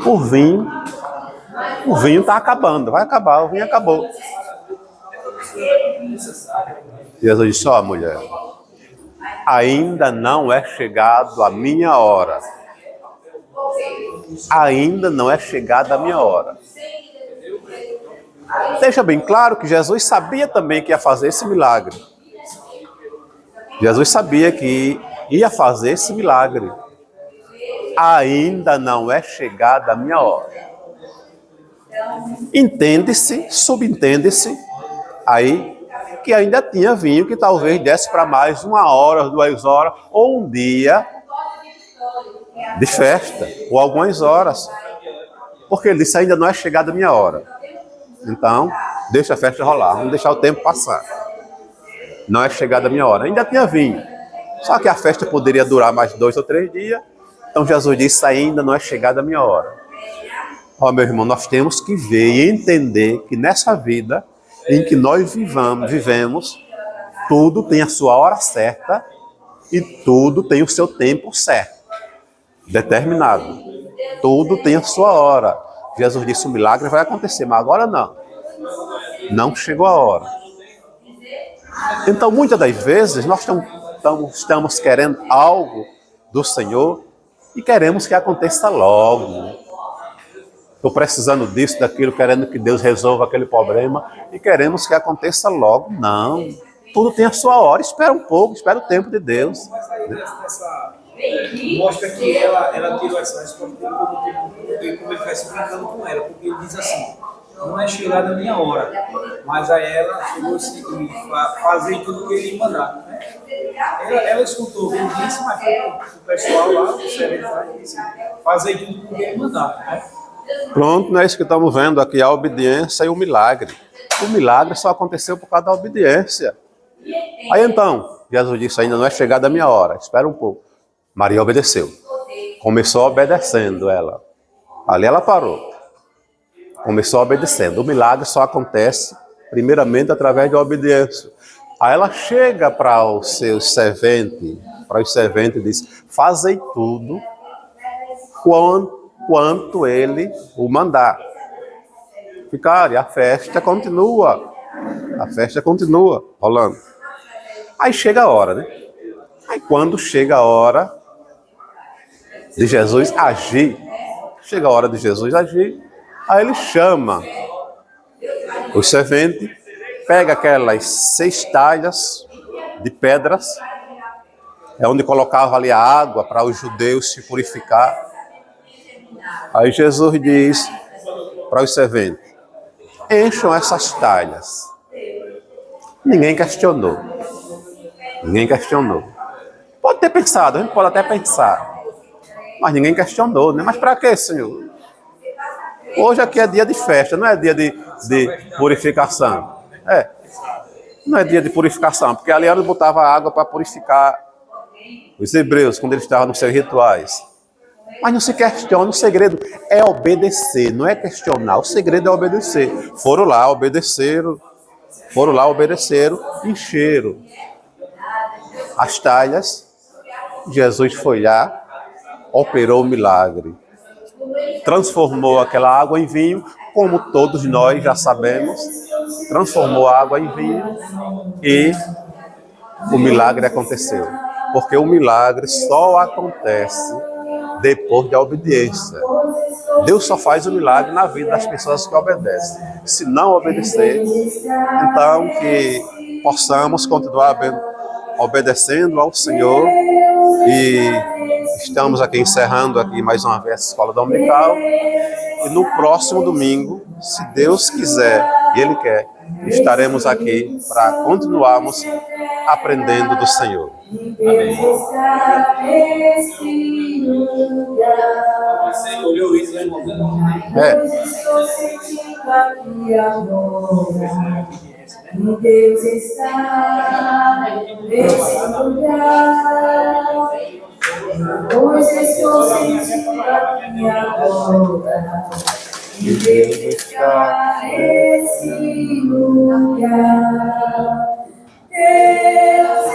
o vinho está acabando, vai acabar, o vinho acabou. Jesus disse: ó, mulher, ainda não é chegado a minha hora. Ainda não é chegada a minha hora. Deixa bem claro que Jesus sabia também que ia fazer esse milagre. Jesus sabia que ia fazer esse milagre. Ainda não é chegada a minha hora. Entende-se, subentende-se, aí que ainda tinha vinho que talvez desse para mais 1 hora, 2 horas, ou um dia de festa, ou algumas horas. Porque ele disse: ainda não é chegada a minha hora. Então, deixa a festa rolar, vamos deixar o tempo passar. Não é chegada a minha hora. Ainda tinha vinho. Só que a festa poderia durar mais 2 ou 3 dias. Então Jesus disse: ainda não é chegada a minha hora. Ó, meu irmão, nós temos que ver e entender que nessa vida em que nós vivemos, tudo tem a sua hora certa e tudo tem o seu tempo certo, determinado. Tudo tem a sua hora. Jesus disse: o milagre vai acontecer, mas agora não. Não chegou a hora. Então, muitas das vezes, nós estamos querendo algo do Senhor e queremos que aconteça logo. Estou precisando disso, daquilo, querendo que Deus resolva aquele problema e queremos que aconteça logo. Não. Tudo tem a sua hora. Espera um pouco, espera o tempo de Deus. Mas aí mostra que ela tirou essa resposta como ele estivesse brincando com ela, porque ele diz assim: não é chegada a minha hora, mas aí ela chegou a fazer tudo o que ele mandava, né? Ela escutou o que ele disse, mas foi o pessoal lá, o secretário, disse: fazer tudo o que ele mandava, né? Pronto, não é isso que estamos vendo aqui, a obediência e o milagre. O milagre só aconteceu por causa da obediência. Aí então, Jesus disse: ainda não é chegada a minha hora, espera um pouco. Maria obedeceu. Começou obedecendo ela. Ali ela parou. Começou obedecendo. O milagre só acontece, primeiramente, através da obediência. Aí ela chega para os seus serventes, e diz: fazei tudo quanto ele o mandar. Ficaram, a festa continua. A festa continua rolando. Aí chega a hora, né? Aí quando chega a hora de Jesus agir, aí ele chama os serventes, pega aquelas 6 talhas de pedras, é onde colocava ali a água para os judeus se purificar. Aí Jesus diz para os serventes: encham essas talhas. Ninguém questionou. Pode ter pensado, a gente pode até pensar. Mas ninguém questionou, né? Mas para quê, Senhor? Hoje aqui é dia de festa, não é dia de purificação. Não é dia de purificação, porque ali eles botavam água para purificar os hebreus, quando eles estavam nos seus rituais. Mas não se questiona, o segredo é obedecer, não é questionar, o segredo é obedecer. Foram lá, obedeceram, encheram as talhas. Jesus foi lá, operou o milagre. transformou aquela água em vinho, como todos nós já sabemos, transformou a água em vinho e o milagre aconteceu. Porque o milagre só acontece depois da obediência. Deus só faz o milagre na vida das pessoas que obedecem. Se não obedecer, então que possamos continuar obedecendo ao Senhor. E estamos aqui encerrando aqui mais uma vez a Escola Dominical. E no próximo domingo, se Deus quiser e Ele quer, estaremos aqui para continuarmos aprendendo do Senhor. Amém. Você olhou isso, né, irmão? Deus está nesse lugar, pois estou sentindo aqui agora. Deus está nesse lugar. Deus